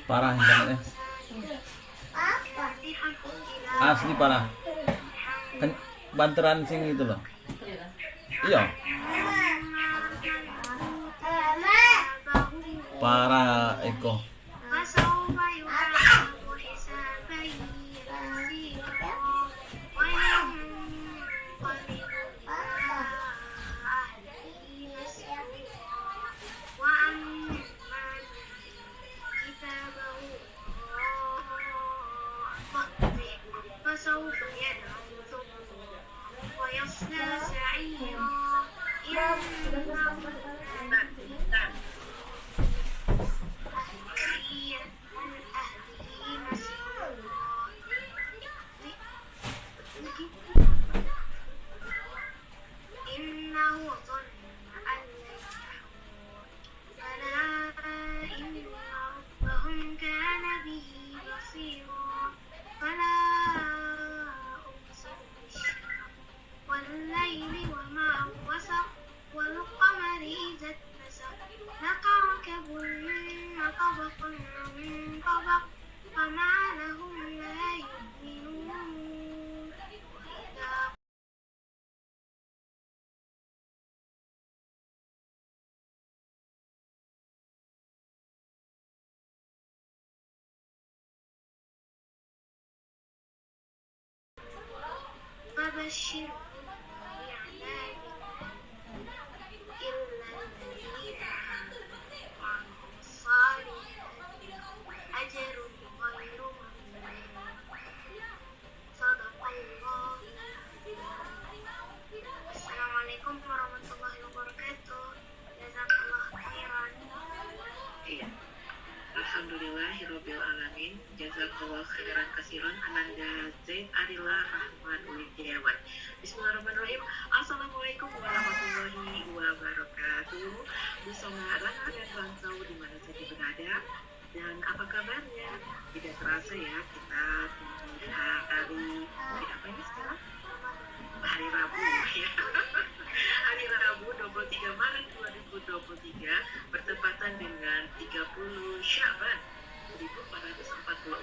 Parah internetnya. Asli parah. Kan banteran sing itu loh. Iya. Parah Eko. Assalamualaikum warahmatullahi wabarakatuh. Jazakallah khairan. Iya. Alhamdulillahirabbil alamin. Jazakallah khairan katsiran. Ananda Zaid Adila Rahman Widiawan. Bismillahirrahmanirrahim. Assalamualaikum warahmatullahi wabarakatuh. Bersama Rana dan Rantau di mana saja berada. Dan apa kabarnya? Tidak terasa ya kita di hari apa ini sekarang? Hari Rabu ya. Hari Rabu 23 Maret 2023 bertepatan dengan 30 Syaban 1444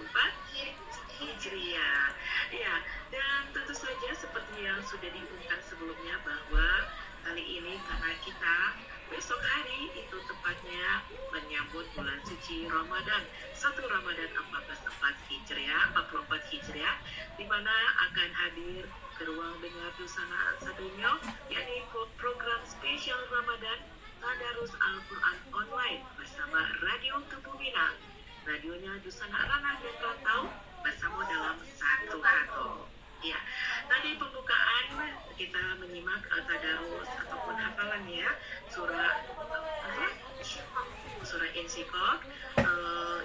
Hijriah. Ya, dan tentu saja seperti yang sudah diumumkan sebelumnya bahwa kali ini karena kita besok hari itu tepatnya menyambut bulan suci Ramadan 1 Ramadan 1444 Hijriah di mana akan hadir ke ruang dengar Dusana Sadunya yakni program spesial Ramadan Tadarus Al-Quran online bersama Radio Kebubina, radionya Dusana Ranah dan Rantau bersama dalam satu hati. Ya, tadi pembukaan kita menyimak tadarus ataupun hafalan ya surah Insyikok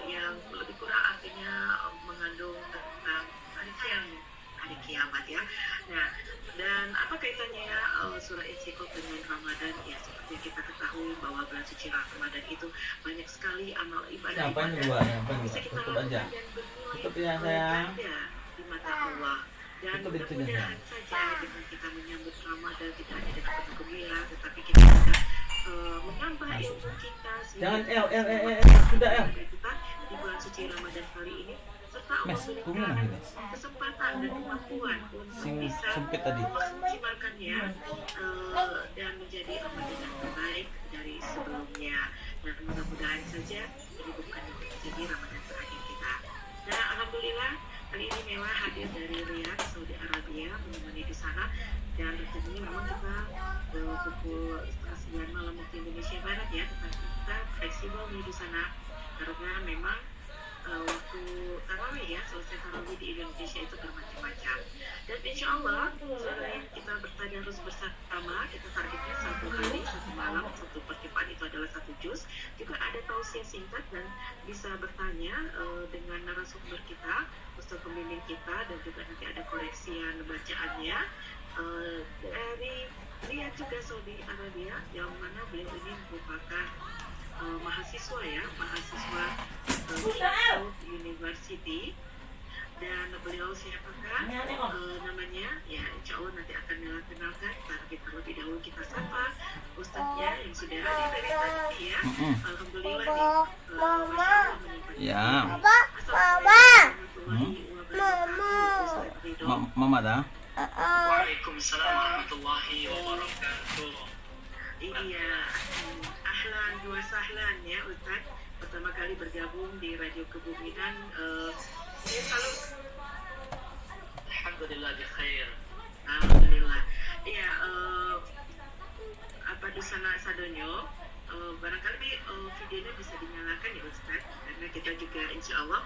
yang lebih kurang artinya mengandung tentang hari kiamat ya. Nah, dan apa kaitannya surah Insyikok dengan Ramadan? Ya, seperti yang kita ketahui bahwa bulan suci Ramadan itu banyak sekali amal ibadah yang bisa kita lakukan dan bernilai di mata Allah. Dan mudah-mudahan saja dengan kita menyambut Ramadan tidak hanya dengan penuh gembira, tetapi kita bisa menambah ilmu kita Jangan sudah kita di bulan suci Ramadan kali ini, serta memberikan kesempatan dan kemampuan untuk bisa memaksimalkannya dan menjadi Ramadan yang terbaik dari sebelumnya. Dan mudah-mudahan saja ini bukan menjadi Ramadan terakhir kita. Nah, alhamdulillah kali ini Mela hadir dari Riyadh, Saudi Arabia, menemani di sana. Dan rencananya memang kita pukul 8:30 malam waktu Indonesia Barat ya, tetapi kita fleksibel di sana karena memang waktu tarawih ya, selesai tarawih di Indonesia itu bermacam-macam. Dan insya Allah selain kita bertadarus bersama, kita targetnya 1 hari 1 malam 1 percobaan itu adalah 1 juz. Juga ada tausiah singkat dan bisa bertanya dengan narasumber kita, ustaz pembimbing kita, dan juga nanti ada koreksian bacaannya dari Riyadh juga Saudi Arabia, yang mana beliau ini merupakan mahasiswa University. Dan beliau siapakah namanya? Ya, insya Allah nanti akan Mela kenalkan. Tapi terlebih dahulu kita sapa Ustadznya yang sudah hadir dari tadi ya. Alhamdulillah nih. Masya Allah menikmati. Ya. Assalamualaikum Mama dah. Waalaikumsalam warahmatullahi wabarakatuh. Iya, ahlan wa sahlan ya Ustaz. Pertama kali bergabung di Radio Kebuminan. Saya selalu Alhamdulillah bi khair. Alhamdulillah. Iya, apa di sana Sadonyo? Barangkali videonya bisa dinyalakan ya Ustaz, karena kita juga insya Allah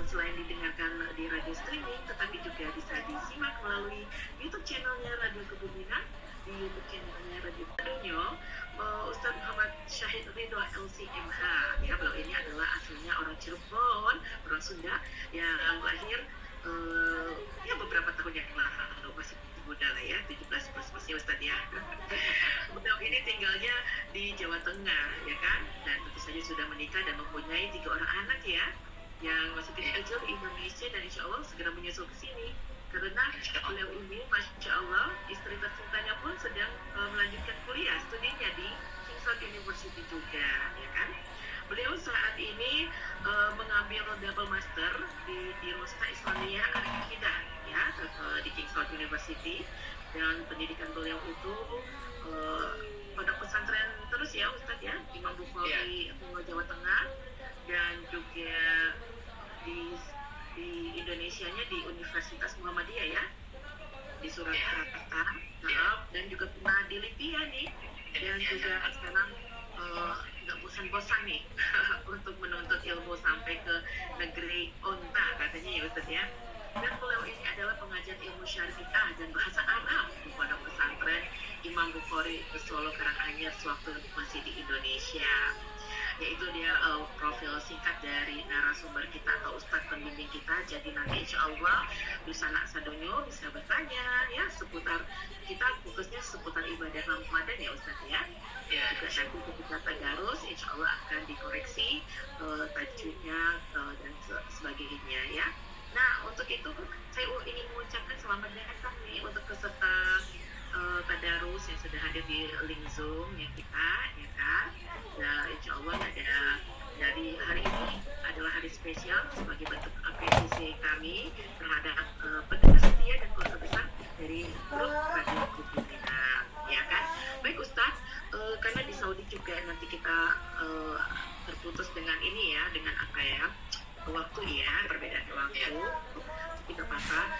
selain didengarkan di radio streaming, tetapi juga bisa disimak melalui YouTube channelnya Radio Kebuminan, di YouTube channelnya Radio Sadonyo. Ustaz Muhammad Syahid Ridho LCMH ya, beliau ini adalah aslinya orang Cirebon, orang Sunda yang lahir ya beberapa tahun yang lalu, masih muda lah ya, 17 plus ya Ustaz ya. Beliau ini tinggalnya di Jawa Tengah ya kan, dan tentu saja sudah menikah dan mempunyai 3 orang anak ya, yang masih kecil di Indonesia dan insya Allah segera menyusul ke sini. Karena beliau ini, Masya Allah, istri tercintanya pun sedang melanjutkan kuliah studinya di Kingston University juga, ya kan? Beliau saat ini mengambil double master di Rosta Islamiyah Al-Aqidah, ya, di Kingston University. Dan pendidikan beliau itu pondok pesantren terus ya, Ustadz ya, Imam Bukhari, Jawa Tengah, dan juga di Indonesianya di Universitas Muhammadiyah ya, di Surakarta, dan juga pernah di Libya nih, dan juga sekarang nggak bosan-bosan nih untuk menuntut ilmu sampai ke negeri Onta katanya ya Ustaz ya. Dan beliau ini adalah pengajar ilmu syariah dan bahasa Arab di pondok pesantren Imam Bukhari Solo Karanganyar sewaktu masih di Indonesia. Yaitu dia profil singkat dari narasumber kita atau ustadz pembimbing kita. Jadi nanti insya Allah Dusana Sadonyo bisa bertanya ya seputar, kita fokusnya seputar ibadah Ramadan ya Ustadz ya. Ya, juga nanti ketika tadarus insya Allah akan dikoreksi tajwidnya dan sebagainya ya. Nah untuk itu saya ingin mengucapkan selamat datang nih untuk peserta tadarus yang sudah hadir di link Zoom ya kita ya kan. Nah, insya Allah ada dari hari ini adalah hari spesial sebagai bentuk apresiasi kami terhadap pendengar setia dan keluarga besar dari grup Radio Kebuminan, ya kan? Baik Ustaz, karena di Saudi juga nanti kita terputus dengan ini ya, dengan apa ya, waktu ya, perbedaan waktu. Kita pasang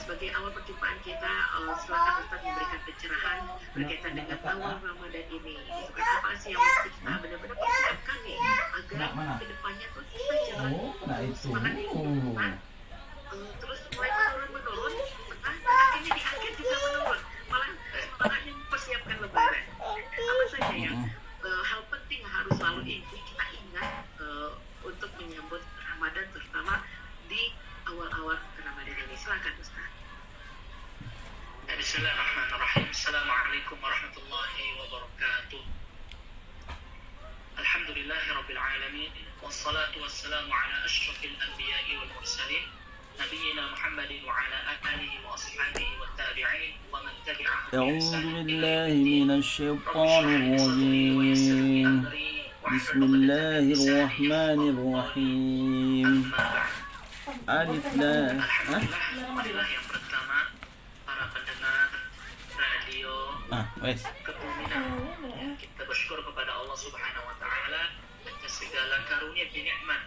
sebagai awal perjumpaan kita, silakan Ustaz memberikan pencerahan berkaitan dengan awal Ramadan ini. Apa sih yang mesti kita benar-benar persiapkan nih agar kedepannya tuh kita jangan semangat terus mulai menurun, ini di akhir juga menurun, malah semangatnya mempersiapkan Lebaran. Apa saja yang hal penting harus selalu kita ingat untuk menyambut Ramadan, terutama di awal-awal Ramadan ini. Silakan Ustaz. Bismillahirrahmanirrahim. Assalamualaikum warahmatullahi wabarakatuh. Alhamdulillahirabbil alamin wassalatu wassalamu ala asyrafil anbiya'i wal mursalin nabiyyina Muhammadin wa ala alihi wa ashabihi wat tabi'in wa man tabi'ahum bi ihsan أعوذ بالله من الشيطان الرجيم بسم الله الرحمن الرحيم Alif Lam. Alhamdulillah yang pertama para pendengar radio Wes. Kebuminan, kita bersyukur kepada Allah Subhanahu wa taala atas segala karunia dan nikmat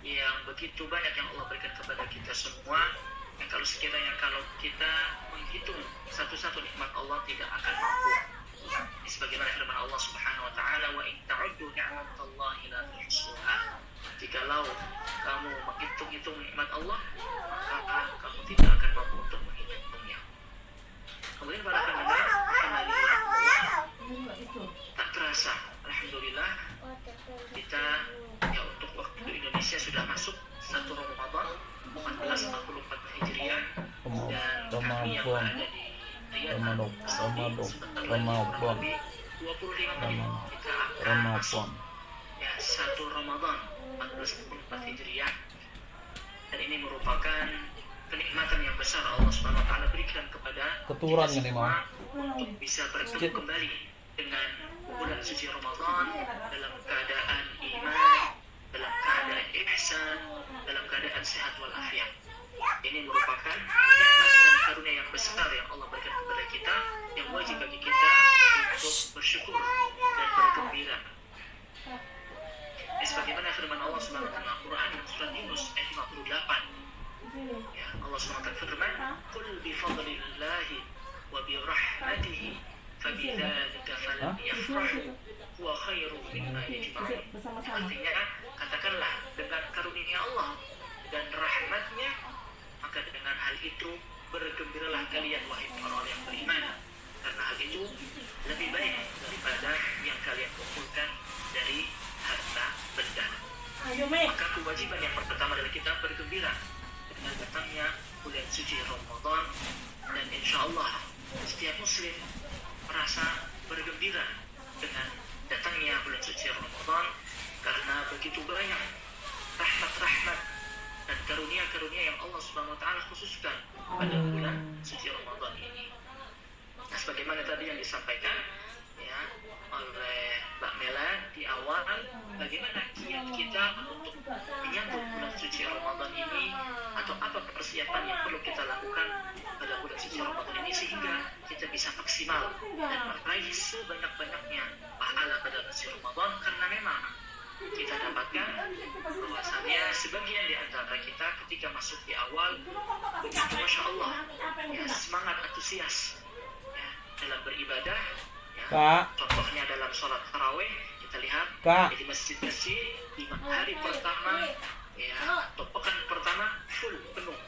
yang begitu banyak yang Allah berikan kepada kita semua, yang kalau sekiranya kalau kita menghitung satu-satu nikmat Allah tidak akan mampu. Sebagaimana firman Allah Subhanahu wa taala, wa in ta'uddu ni'matallahi la tuhsuha. Jikalau kamu menghitung-hitung nikmat Allah, maka kamu tidak akan mampu untuk menghitungnya. Kemudian para pendengar, tak terasa, alhamdulillah kita ya untuk waktu Indonesia sudah masuk 1 Ramadan 1444 Hijriah, dan kami yang berada di Riyadh Saudi sebentar lagi kurang lebih 25 menit kita akan masuk ya 1 Ramadan 1444 Hijriah, dan ini merupakan kenikmatan yang besar Allah Subhanahu wa taala berikan kepada kita semua untuk bisa bertemu kembali dengan bulan suci Ramadan dalam keadaan iman, dalam keadaan ihsan, dalam keadaan sehat walafiat. Ini merupakan nikmat dan karunia yang besar yang Allah berikan kepada kita, yang wajib bagi kita untuk bersyukur dan bergembira. Sebagaimana firman Allah Subhanahu wa taala Al-Qur'an surat Yunus ayat 58. Ya, Allah Subhanahu wa taala firman, "Qul bi fadlillahi wa bi rahmatihi fabidzalika falyafrahu huwa khairum mimma yajma'un." Artinya, katakanlah dengan karunia Allah dan rahmatnya, maka dengan hal itu bergembiralah kalian wahai orang yang beriman, karena hal itu lebih baik daripada yang kalian kumpulkan dari harta benda. Maka kewajiban yang pertama adalah kita bergembira dengan datangnya bulan suci Ramadan, dan insya Allah setiap muslim merasa bergembira dengan datangnya bulan suci Ramadan, karena begitu banyak rahmat-rahmat dan karunia-karunia yang Allah Subhanahu wa taala khususkan pada bulan suci Ramadan ini. Nah, sebagaimana tadi yang disampaikan ya oleh Mbak Mela di awal, bagaimana kiat kita untuk menyambut bulan suci Ramadan ini, atau apa persiapan yang perlu kita lakukan pada bulan suci Ramadan ini sehingga kita bisa maksimal dan meraih sebanyak-banyaknya pahala pada bulan suci Ramadan. Karena memang kita dapatkan bahwasanya sebagian di antara kita ketika masuk di awal begitu Masya Allah ya, semangat antusias ya, dalam beribadah ya. Kak. Contohnya dalam sholat tarawih kita lihat di masjid-masjid di hari pertama ya, atau pekan pertama full penuh,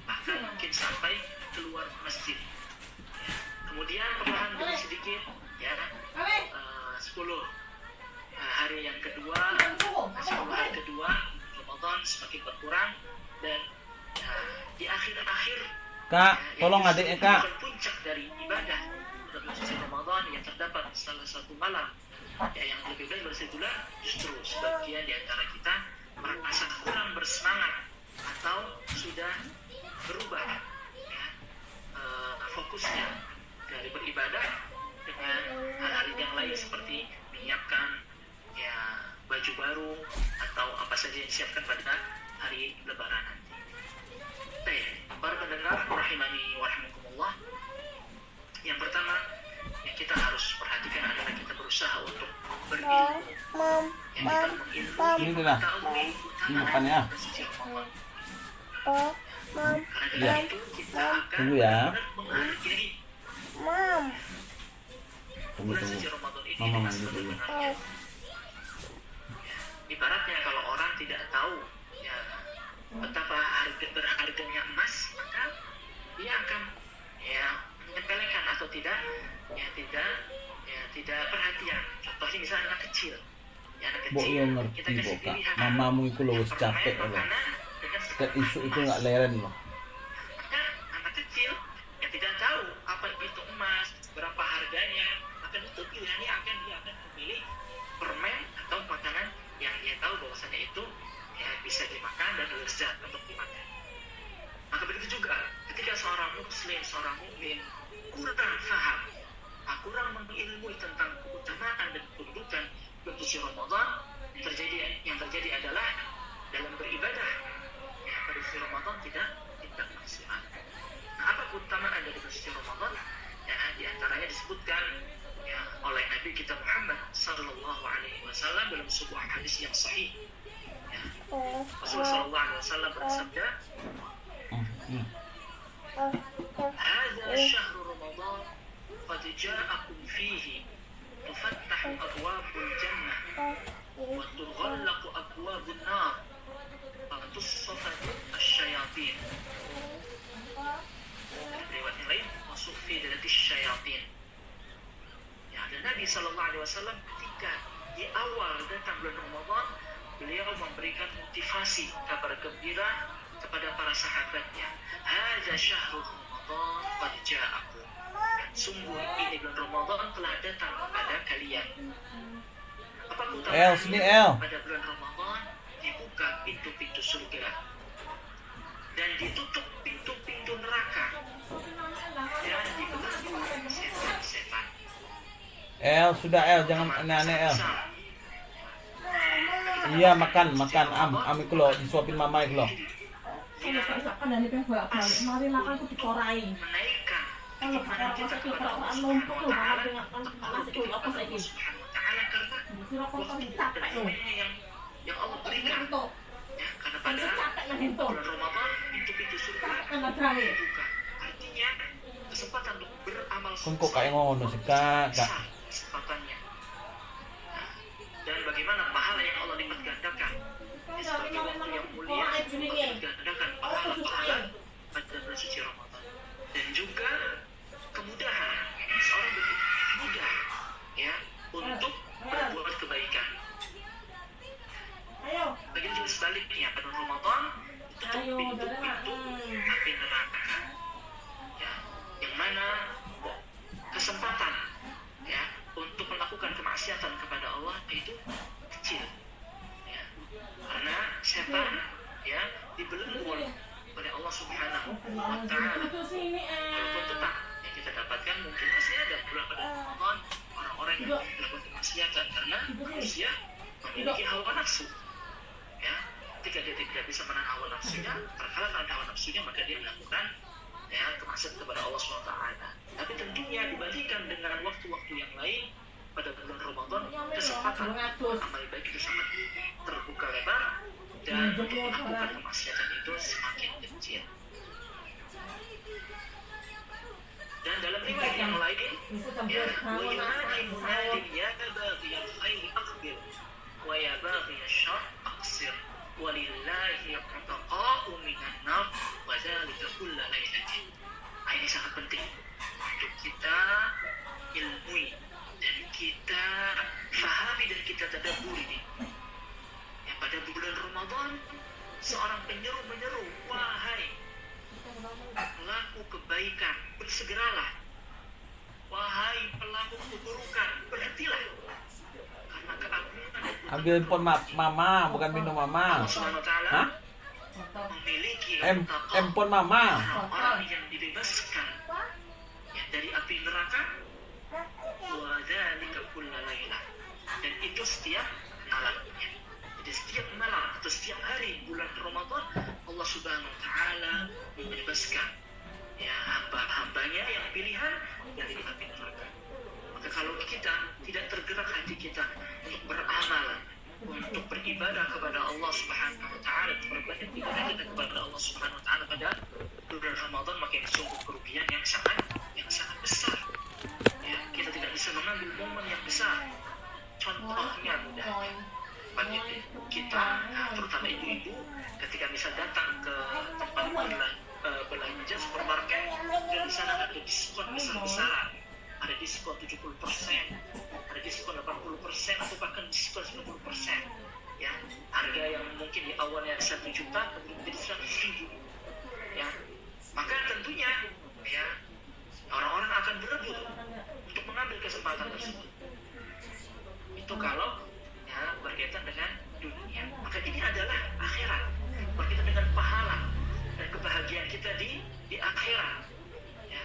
bahkan mungkin sampai keluar masjid ya. Kemudian perlahan demi sedikit ya 10 hari yang kedua, 10 hari kedua Ramadan semakin berkurang, dan di akhir-akhir Kak, tolong adiknya Kak. Puncak dari ibadah bulan suci Ramadan yang terdapat salah satu malam ya, yang lebih baik dari bulan, justru sebagian di antara kita merasa kurang bersemangat atau sudah berubah ya, fokusnya dari beribadah dengan hal-hal yang lain seperti menyiapkan ya baju baru atau apa saja yang disiapkan pada hari Lebaran nanti. Baik, para pendengar rahimani wa rahimakumullah, yang pertama yang kita harus perhatikan adalah kita berusaha untuk berilmu. Yang kita mengilmu mengetahui utama suci Ramadan. Karena dengan itu kita akan menghargai bulan suci Ramadan ini dengan sebenarnya. Ibaratnya kalau orang tidak tahu ya betapa berharganya emas, maka dia akan ya menyepelekan atau tidak perhatian. Contohnya misalnya anak kecil. Ya, anak kecil kita kasih pilihan. Mamamu itu lo capek loh. Setiap isu itu nggak leren loh. Maka anak kecil yang tidak tahu apa itu emas, berapa harganya, akan itu pilihannya dia akan memilih permen atau makanan yang dia tahu bahwasanya itu ya bisa dimakan dan lezat untuk dimakan. Maka begitu juga ketika seorang muslim, seorang mukmin kurang paham, kurang mengilmui tentang keutamaan dan kedudukan bulan suci Ramadan, yang terjadi adalah dalam beribadah ya, pada suci Ramadan tidak maksimal. Nah, apa keutamaan dari bulan suci Ramadan? Ya, di antaranya disebutkan ya, oleh Nabi kita Muhammad sallallahu alaihi wasallam dalam sebuah hadis yang sahih. Ya. Rasulullah sallallahu alaihi wasallam bersabda, "Hadza syahrul Ramadan qad ja'akum fihi tufattahu abwabul jannah wa tughallaqu abwabun nar wa tusaffatu asyayatin." Riwayat lain masuk fi dalatis syayatin. Dan Nabi SAW ketika di awal datang bulan Ramadan, beliau memberikan motivasi, kabar gembira kepada para sahabatnya. Hadza syahrul Ramadan qad ja'akum. Sungguh ini bulan Ramadan telah datang kepada kalian. Apa keutamaan pada bulan Ramadan? Dibuka pintu-pintu surga dan ditutup pintu-pintu neraka dan dibelenggu setan-setan. Sudah jangan aneh-aneh Iya makan ami kulo disuapin mama kulo. Kalau tak dan itu bolak-balik, mari makan aku dikorai. menaikkan Kalau keimanan kita itu kepada Allah perasaan numpuk Subhanahu loh, wa makan Ta'ala dengan panas itu apa kepada sih Allah Subhanahu wa Ta'ala karena Kira kok waktu capek dan loh. momennya yang Allah berikan Ngantuk. ya karena Kan pada capek lah itu. bulan Ramadan pintu-pintu surga Capek nggak gawe. dibuka artinya kesempatan untuk beramal Kun kok kayak ngono sih kak. besar kesempatannya. Nah, dan bagaimana pahala yang Allah lipat gandakan di sebagai waktu yang mulia lipat gandakan pahala-pahala pada bulan suci Ramadan dan juga kemudahan seorang begitu mudah ya untuk berbuat kebaikan. Ayo. Begitu juga sebaliknya pada Ramadan tutup pintu-pintu api neraka ya yang mana kesempatan ya untuk melakukan kemaksiatan kepada Allah itu kecil ya karena setan ya dibelenggu oleh Allah Subhanahu wa Ta'ala. Walaupun tetap yang kita dapatkan mungkin masih ada beberapa Ramadan orang-orang yang melakukan kemaksiatan karena manusia memiliki hawa nafsu ya ketika dia tidak bisa menahan hawa nafsunya terkalahkan hawa nafsunya maka dia melakukan ya kemaksiatan kepada Allah SWT. Tapi tentunya dibandingkan dengan waktu-waktu yang lain pada bulan Ramadan kesempatan amal baik itu sangat terbuka lebar dan untuk melakukan kemaksiatan itu semakin kecil. Dan dalam riwayat yang lain ya wa yunadi ya baghiyal khairi aqbil wa ya baghiyal syarr aqsir walillahi ataqa'u minan nar wa dzalika kullu lailatin. Ini sangat penting untuk kita ilmui dan kita fahami dan kita tadabburi nih. Ya, pada bulan Ramadan seorang penyeru menyeru, wahai pelaku kebaikan, bersegeralah. Wahai pelaku keburukan, berhentilah. Karena keagungan Ambil handphone mama, bukan minum mama. Allah Subhanahu wa Ta'ala Hah? memiliki Handphone mama. orang yang dibebaskan ya, dari api neraka wa dzalika kullu lailah dan itu setiap malamnya. Jadi setiap malam atau setiap hari bulan Ramadan Allah Subhanahu wa Ta'ala membebaskan ya hamba-hambanya yang pilihan dari api neraka. Maka kalau kita tidak tergerak hati kita untuk beramal, untuk beribadah kepada Allah Subhanahu wa Ta'ala, berbanyak ibadah kita kepada Allah Subhanahu wa Ta'ala pada bulan Ramadan, maka itu sungguh kerugian yang sangat besar. Ya, kita tidak bisa mengambil momen yang besar. Contohnya mudah bagi kita, terutama ibu-ibu, ketika bisa datang ke tempat belanja supermarket, dan di sana ada diskon besar-besaran, ada diskon 70%, ada diskon 80%, atau bahkan diskon 90%. Ya, harga yang mungkin di awalnya 1 juta, kemudian menjadi 100.000. Ya, maka tentunya ya orang-orang akan berebut untuk mengambil kesempatan tersebut. Itu kalau ya berkaitan dengan dunia. Maka ini adalah akhirat, berkaitan dengan pahala dan kebahagiaan kita di akhirat. Ya,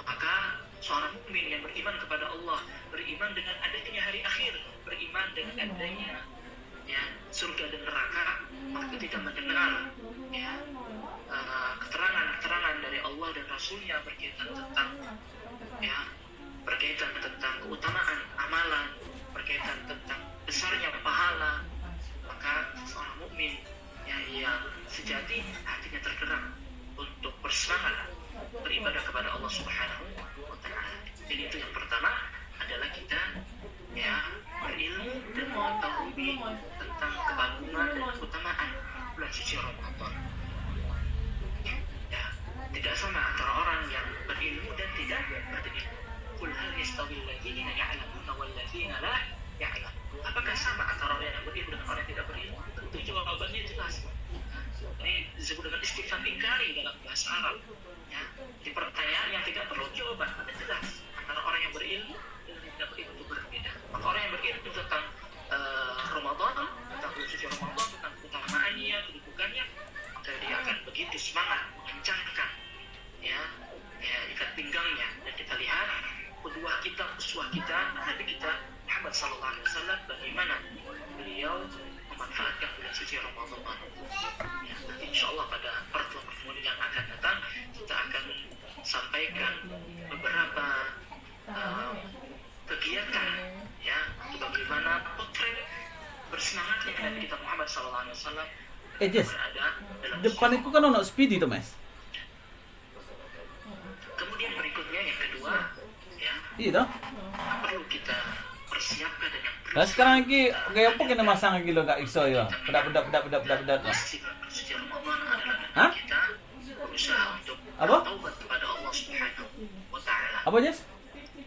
maka seorang mukmin yang beriman kepada Allah, beriman dengan adanya hari akhir, beriman dengan adanya ya surga dan neraka, maka ketika mendengar ya keterangan dari Allah dan Rasulnya berkaitan tentang keutamaan amalan, berkaitan tentang besarnya pahala, maka seorang mukmin yang sejati hatinya tergerak untuk bersemangat beribadah kepada Allah Subhanahu wa Ta'ala. Jadi itu yang pertama adalah kita ya berilmu dan mengetahui tentang keagungan dan keutamaan bulan suci Ramadan. Ya, tidak sama antara orang yang berilmu dan tidak berilmu. Qul hal yastawil ladzina ya'lamuna wal ladzina la ya'lamun. Apakah sama antara orang yang berilmu dengan orang yang tidak berilmu? Tentu jawabannya jelas. Ini disebut dengan istifham inkari dalam bahasa Arab. Ya, di pertanyaan yang tidak perlu jawaban, ada jelas antara orang yang berilmu dan yang tidak berilmu itu berbeda. Maka orang yang berilmu tentang Ramadan, tentang bulan suci Ramadan, tentang keutamaannya, kedudukannya, maka dia akan begitu semangat mengencangkan ya ikat pinggangnya. Dan kita lihat kedua kita, uswah kita, Nabi kita bersemangatnya Nabi kita Muhammad SAW Jess, berada dalam depan itu kan ono speedy tuh mas. Kemudian berikutnya yang kedua, ya, Iya toh. perlu kita persiapkan dan yang Nah sekarang lagi kayak apa kena masang lagi lo gak iso ya. Pedak. suci Ramadan adalah Hah? kita berusaha untuk Apa? bertaubat kepada Allah Subhanahu wa Ta'ala. Apa Jess?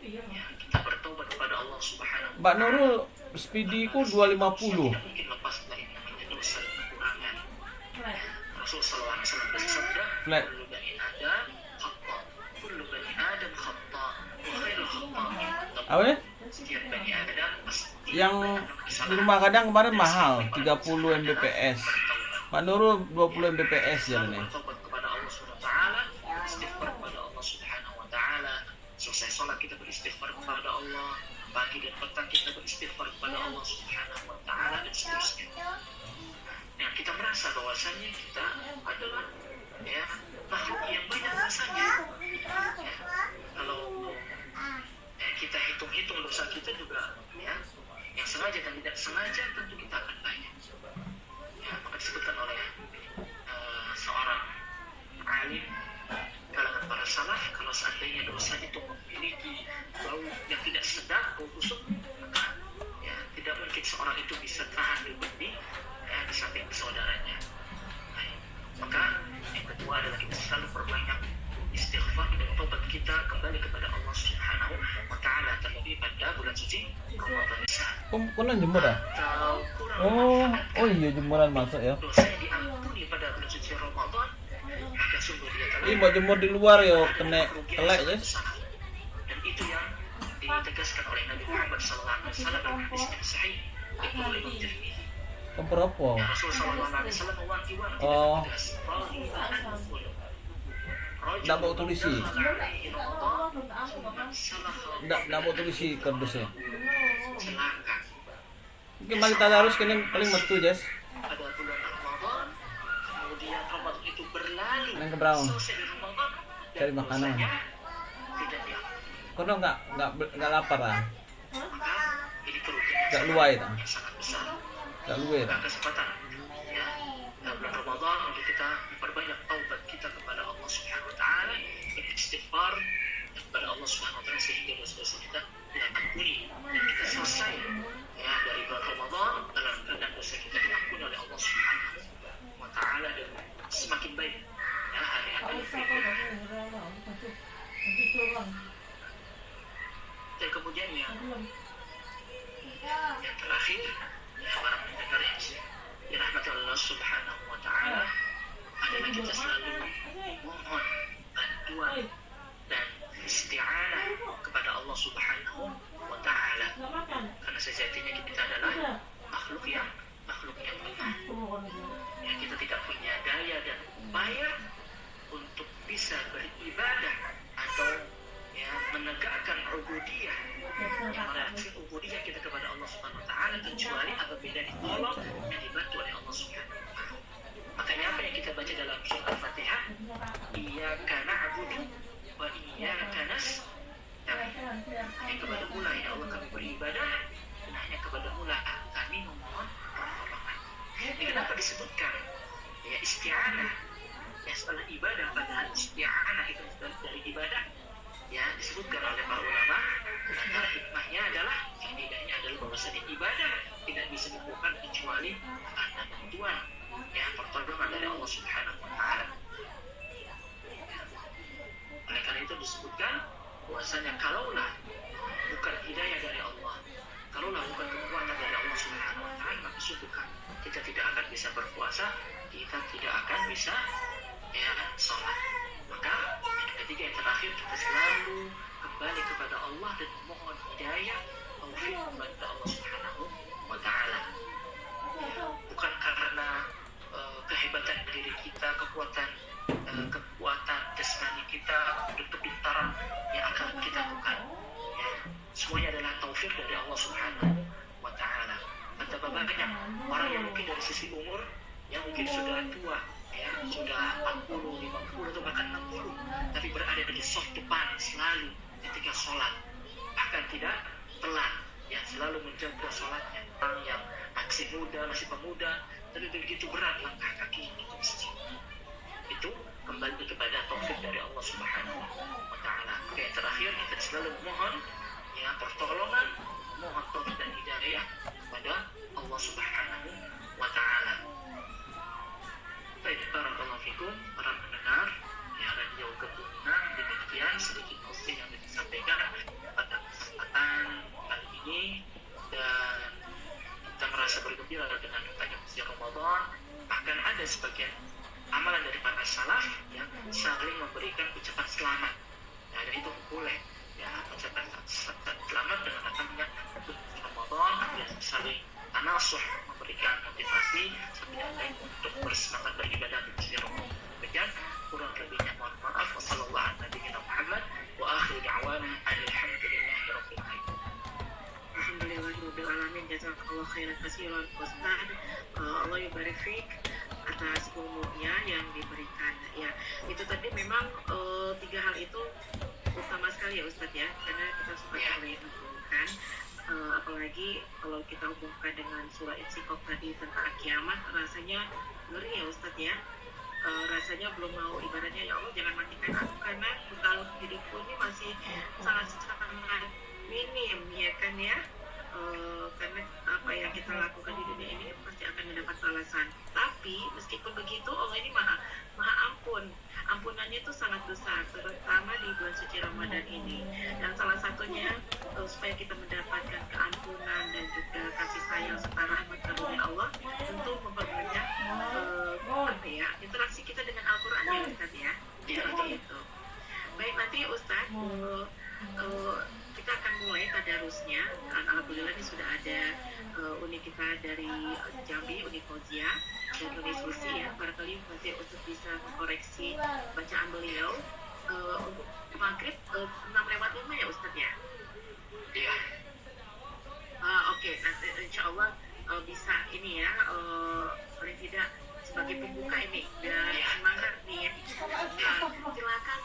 Ya, kita bertaubat kepada Allah Subhanahu wa Mbak Nurul speedy ku 250. Tidak mungkin lepas dari namanya dosa dan kekurangan. Rasul sallallahu alaihi wasallam bersabda, Flat. "Kullu bani Adam khata, kullu bani Adam khata, wa khairul khata'in at-tawwab." Apa ya? Setiap bani Adam pasti Yang di rumah kadang kemarin mahal 30 Mbps. Mbak Nurul 20 Mbps jalannya. bertobat kepada Allah Subhanahu wa taala, istighfar kepada Allah Subhanahu wa taala. Selesai sholat kita beristighfar kepada Allah, pagi dan petang kita beristighfar kepada Allah Subhanahu wa taala dan seterusnya. Nah, kita merasa bahwasannya kita adalah ya makhluk yang banyak dosanya. Ya, kalau kita hitung-hitung dosa kita juga ya, yang sengaja dan tidak sengaja tentu kita akan banyak. Ya, maka disebutkan oleh seorang alim kalangan para salaf, kalau seandainya dosa itu memiliki bau yang tidak sedap, bau busuk, maka ya tidak mungkin seorang itu bisa tahan di di samping saudaranya. Baik. Maka yang kedua adalah kita selalu perbanyak istighfar dan tobat kita kembali kepada Allah Subhanahu wa taala, terlebih pada bulan suci Ramadan ini. Konon jemur ah? Atau kurang Oh iya jemuran masuk ya. dosa yang diampuni pada bulan suci Ramadan, maka sungguh dia telah Ini mau jemur di luar ya kena telek ya. dan itu yang ditegaskan oleh Nabi Muhammad SAW dalam hadis yang sahih itu oleh Imam Tirmidzi. Kompor apa? Ya, Rasulullah SAW mewanti-wanti Oh. dan tegas. Nggak mau tulisi. Nggak mau tulisi kardusnya. Celaka. Mungkin mari tadarus kena paling metu Jess. Pada bulan Ramadan, kemudian Ramadan itu berlalu. Yang keberapa? Selesai di Ramadan, dan Cari makanan. dosanya tidak diampuni. Kono nggak lapar ah. Maka ini kerugian Nggak luai tak? yang sangat besar. Nggak luwe tak? Maka kesempatan ya bulan Ramadan untuk kita memperbanyak taubat kita kepada Allah Subhanahu wa taala, beristighfar kepada Allah Subhanahu wa taala sehingga dosa-dosa kita diampuni dan kita selesai ya dari bulan Ramadan dalam keadaan dosa kita diampuni oleh Allah Subhanahu wa taala dan semakin baik ya hari-hari berikutnya. Dan kemudian yang terakhir ya para pendengar yang dirahmati Allah Subhanahu wa taala adalah kita selalu mohon bantuan dan isti'anah kepada Allah Subhanahu wa taala, karena sejatinya kita adalah makhluk yang lemah. Ya, kita tidak punya daya dan upaya untuk bisa beribadah atau ya menegakkan ubudiyah yang mereaksi ubudiyah kita kepada Allah Subhanahu wa taala kecuali apabila ditolong dan dibantu oleh Allah Subhanahu wa taala. Makanya apa yang kita baca dalam surah Al-Fatihah, iyyaka na'budu wa iyyaka nasta'in. Hanya kepada Mula ya Allah kami beribadah dan hanya kepada Mula kami memohon pertolongan. Ini kenapa disebutkan ya isti'anah ya setelah ibadah, padahal isti'anah itu dari ibadah ya disebutkan oleh para ulama. Antara hikmahnya adalah setidaknya adalah bahwasanya ibadah tidak bisa dilakukan kecuali karena bantuan ya pertolongan dari Allah Subhanahu wa taala. Oleh karena itu disebutkan bahwasanya kalaulah bukan hidayah dari Allah, kalaulah bukan kekuatan dari Allah Subhanahu wa taala, maka sungguh kita tidak akan bisa berpuasa, kita tidak akan bisa ya sholat. Maka yang ketiga yang terakhir, kita selalu kembali kepada Allah dan memohon hidayah taufik kepada Allah Subhanahu wa taala. Bukan karena kehebatan diri kita, kekuatan jasmani kita, kedutaran yang akan kita lakukan. Ya, semuanya adalah taufik dari Allah Subhanahu wa taala. Betapa banyak orang yang mungkin dari sisi umur yang mungkin sudah tua, ya, sudah 40, 50 atau bahkan 60, tapi berada di soft depan selalu ketika sholat, bahkan tidak telat, ya selalu menjaga sholatnya. Orang yang aksi muda, masih pemuda, tapi begitu berat langkah kaki untuk masjid. Itu kembali kepada taufik dari Allah Subhanahu wa Ta'ala. Oke, yang terakhir kita selalu mohon ya pertolongan, mohon taufik dan hidayah kepada Allah Subhanahu wa Ta'ala. Baik, barakallahu fikum para pendengar ya Radio Keturunan. Demikian sedikit posting yang disampaikan pada kesempatan kali ini, dan kita merasa bergembira dengan datangnya bulan Ramadan. Bahkan ada sebagian amalan dari para salaf yang saling memberikan ucapan selamat. Ya, dan itu boleh ya, ucapan selamat dengan datangnya bulan Ramadan, yang saling tanasuh, memberikan motivasi satu yang lain untuk bersemangat beribadah di bulan Ramadan. Demikian, kurang lebihnya mohon maaf. Wassalamualaikum warahmatullahi wabarakatuh. Wa akhiru da'wana alhamdulillahi rabbil alamin. Alhamdulillahirabbil alamin. Jazakallahu khairan katsiran Ustaz. Allah yubarik fik atas ilmunya yang diberikan. Ya, itu tadi memang 3 hal itu utama sekali ya Ustaz ya, karena kita suka melakukan apalagi kalau kita hubungkan dengan surah Insyikok tadi tentang kiamat, rasanya ngeri ya Ustaz ya. Rasanya belum mau, ibaratnya ya Allah jangan matikan aku karena bekal hidupku ini masih sangat minim ya kan ya. Karena apa yang kita lakukan di dunia ini pasti akan mendapat balasan. Tapi meskipun begitu Allah ini maha ampun. Ampunannya itu sangat besar, terutama di bulan suci Ramadan ini. Dan salah satunya supaya kita mendapatkan keampunan dan juga kasih sayang serta rahmat karunia Allah, tentu memperbanyak interaksi kita dengan Al-Quran ya Ustaz ya. Seperti itu. Baik, nanti Ustaz kita akan mulai tadarusnya. Alhamdulillah ini sudah ada uni kita dari Jambi, Uni Fauzia dan Uni Susi ya. Barangkali nanti untuk bisa mengkoreksi bacaan beliau untuk maghrib 6:05 ya Ustaz ya. Iya. Oke, nanti insya Allah bisa ini ya, paling tidak sebagai pembuka ini dan semangat nih ya. Silakan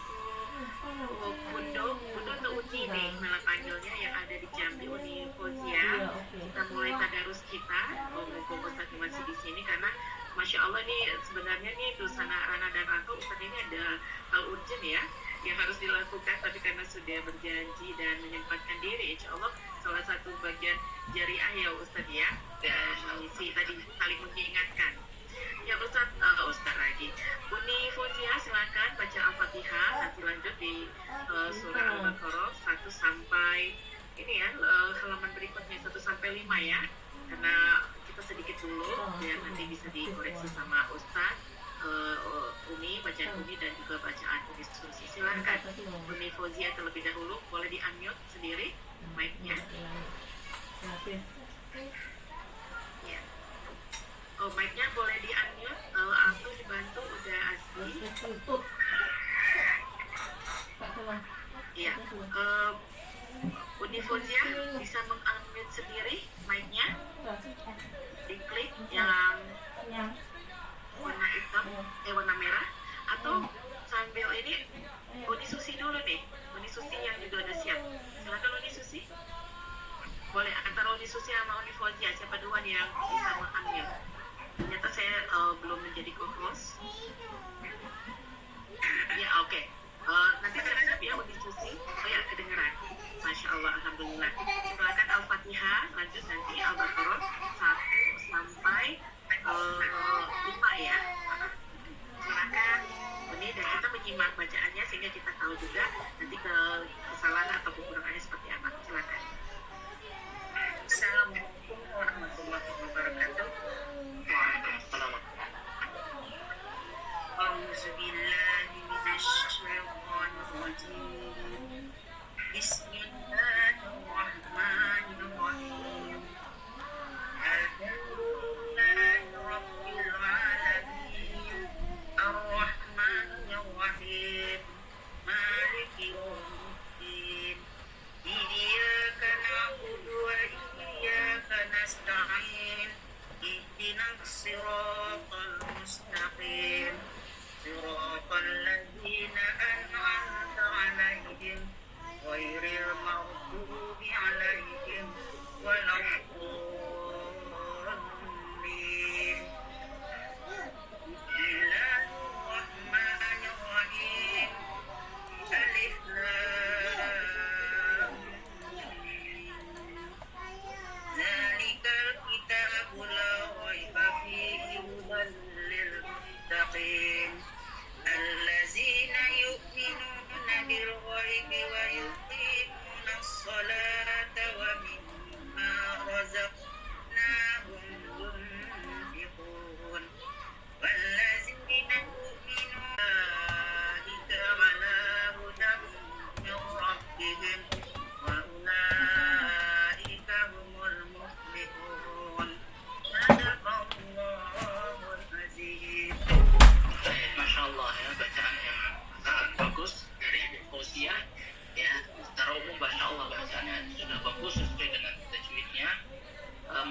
Bundo atau Uci nih malah panggilnya, yang ada di Jambi Uni Fauzia. Kita mulai tadarus kita. Mumpung Ustaz masih di sini, karena Masya Allah nih sebenarnya nih Dusana Rana dan Rangka Ustaz ini ada hal urgent ya yang harus dilakukan, tapi karena sudah berjanji dan menyempatkan diri, insya Allah salah satu bagian jariah ya Ustaz ya, dan mengisi tadi saling mengingatkan. Ya Ustaz lagi. Uni Fauzia silakan baca Al-Fatihah, nanti lanjut di surah Al-Baqarah 1 sampai ini ya, halaman berikutnya 1 sampai 5 ya. Karena kita sedikit dulu biar nanti bisa dikoreksi sama Ustaz. Uni, bacaan Uni dan juga bacaan Uni Susi. Silakan Uni Fauzia terlebih dahulu, boleh di-unmute sendiri mic-nya. Ya. Oh, mic-nya boleh di-unmute atau dibantu udah asli. Iya. Uni Fauzia bisa meng-unmute sendiri mic-nya. Diklik yang warna hitam, warna merah, atau sambil ini Uni Susi dulu nih, Uni Susi yang juga udah siap. Silakan Uni Susi. Boleh antara Uni Susi sama Uni Fauzia, siapa duluan yang bisa mengambil? Ternyata saya belum menjadi co-host. Ya oke. Nanti siap ya Uni Susi. Oh ya, kedengeran. Masya Allah, alhamdulillah. Silakan Al-Fatihah, lanjut nanti Al-Baqarah 1 sampai 5 ya. Silakan Uni, dan kita menyimak bacaannya sehingga kita tahu juga nanti kesalahan atau kekurangannya seperti apa. Silakan. Assalamualaikum warahmatullahi wabarakatuh. Waalaikumsalam. A'udzubillahi minasyaitonir rajim. Bismillahirrahmanirrahim. Alhamdulillahirabbil alamin. Ar-Rahmanir-Rahim. Maliki yaumiddin. Iyyaka na'budu wa iyyaka nasta'in. Ihdinas siratal mustaqim. Siratal ladzina an'amta 'alaihim ghairil maghdubi 'alaihim waladdallin.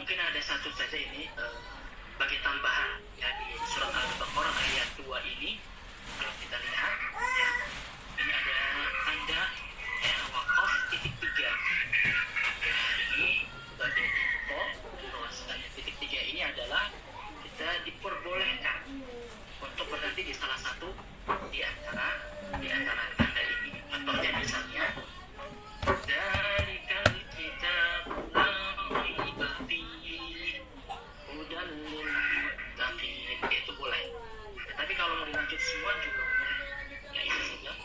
mungkin ada satu saja ini bagi tambahan ya di surat Al-Baqarah ayat 2 ini kalau kita lihat ya, ini ada tanda ya, wakaf titik 3. Ini sebagai info bahwasanya titik 3 ini adalah kita diperbolehkan untuk berhenti di salah satu di antara tanda ini. Contohnya misalnya Dalikal kitab la raiba fihi hudal lil muttaqin, itu boleh. Tetapi kalau mau dilanjut semua juga boleh. Ya ini saja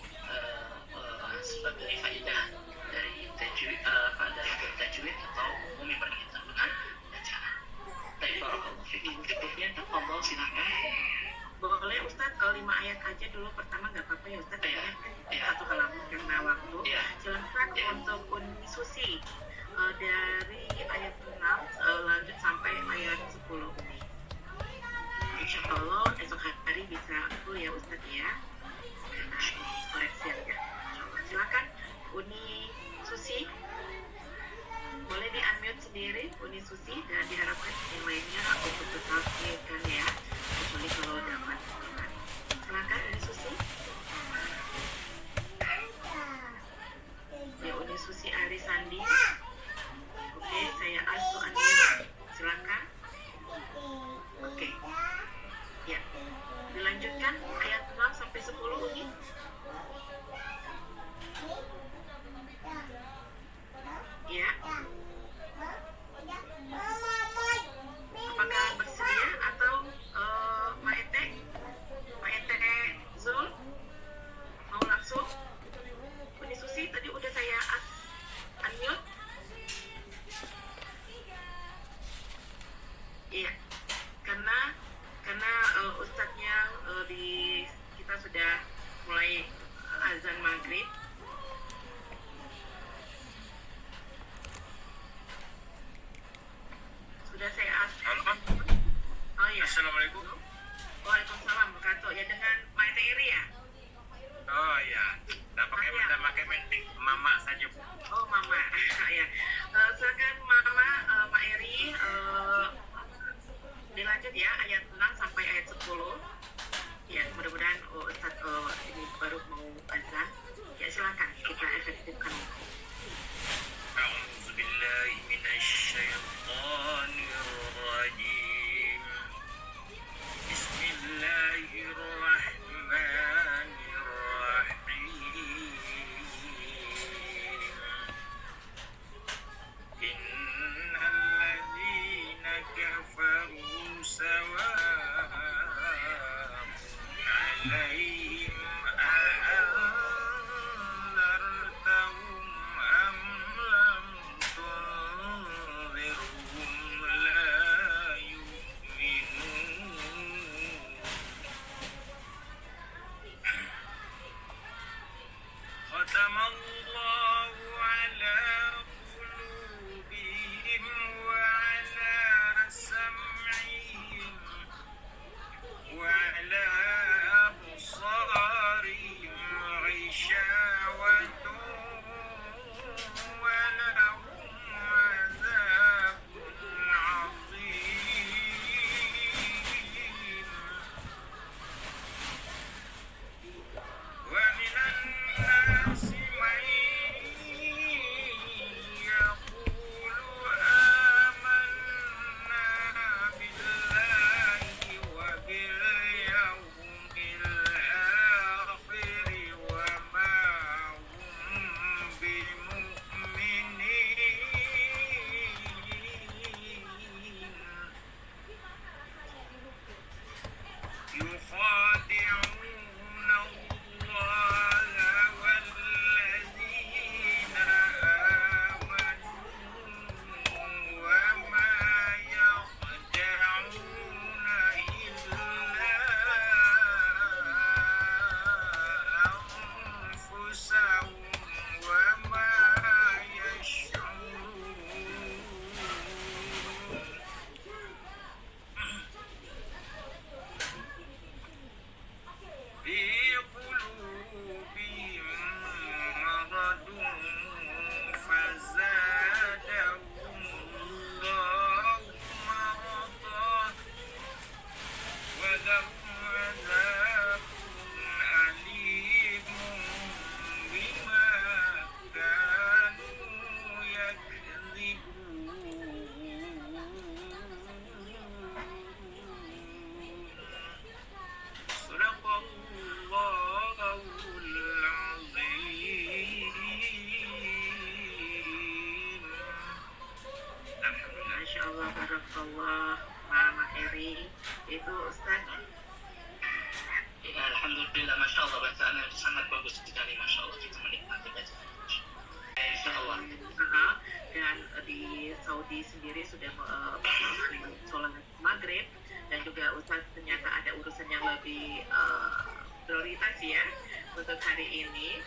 sebagai faedah dari tajwid tajwid atau umum berkaitan dengan bacaan. Baik, barakallahu fikum. Berikutnya tafadhol silakan. Boleh Ustaz, 5 ayat aja dulu pertama nggak apa-apa ya Ustaz? Iya. Satu halaman karena waktu. Iya. Silakan untuk Uni Susi dari ayat 6 lanjut sampai ayat 10 Uni. Insya Allah esok hari bisa full ya Ustaz ya. Karena ini koreksi ya. Silakan Uni Susi. Boleh di-unmute sendiri Uni Susi dan diharapkan yang lainnya untuk tetap mutekan ya. Kecuali kalau dapat. Silakan Uni Susi. Ya Uni Susi Ari Sandi. Oke, saya ask to unmute. Silakan. Oke. Ya. Dilanjutkan ayat 6 sampai 10 Uni. Ya. Apakah bersedia atau Maete Zul mau langsung? Uni Susi tadi udah saya unmute. Iya, karena ustadznya kita sudah mulai azan maghrib. Sudah saya Halo. Oh iya. Assalamualaikum. Waalaikumsalam wabarakatuh. Ya dengan Maite Iri ya. Oh ya, tidak pakai metik, mama saja Bu. Oh Mama, ya. Silakan Mama, Pak Eri, dilanjut ya ayat 6 sampai ayat 10. Ya mudah-mudahan Ustaz ini baru mau azan. Ya silakan kita efektifkan. A'udzu billahi minasyaitonir rajim. Bismillahirrahmanirrahim. Innal ladzina Mama Eri itu Ustaz. Ya, alhamdulillah, masya Allah bacaannya sangat bagus sekali, masya Allah kita menikmati bacaan. Insya Allah. Dan di Saudi sendiri sudah sholat maghrib, dan juga Ustaz ternyata ada urusan yang lebih prioritas ya untuk hari ini,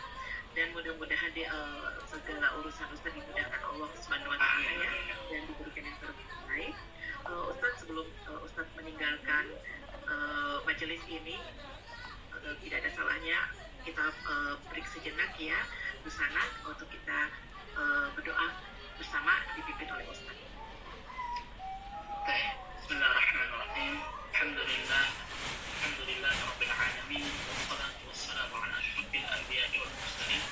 dan mudah-mudahan segala urusan Ustaz dimudahkan Allah Subhanahu wa Ta'ala ya, dan diberikan yang terbaik. Ustaz, sebelum Ustaz meninggalkan majelis ini, tidak ada salahnya kita break sejenak ya di sana untuk kita berdoa bersama dipimpin oleh Ustaz. Baik, Bismillahirrahmanirrahim. Alhamdulillah Rabbil Alamin, wassalatu wassalamu ala asyrafil anbiya'i wal mursalin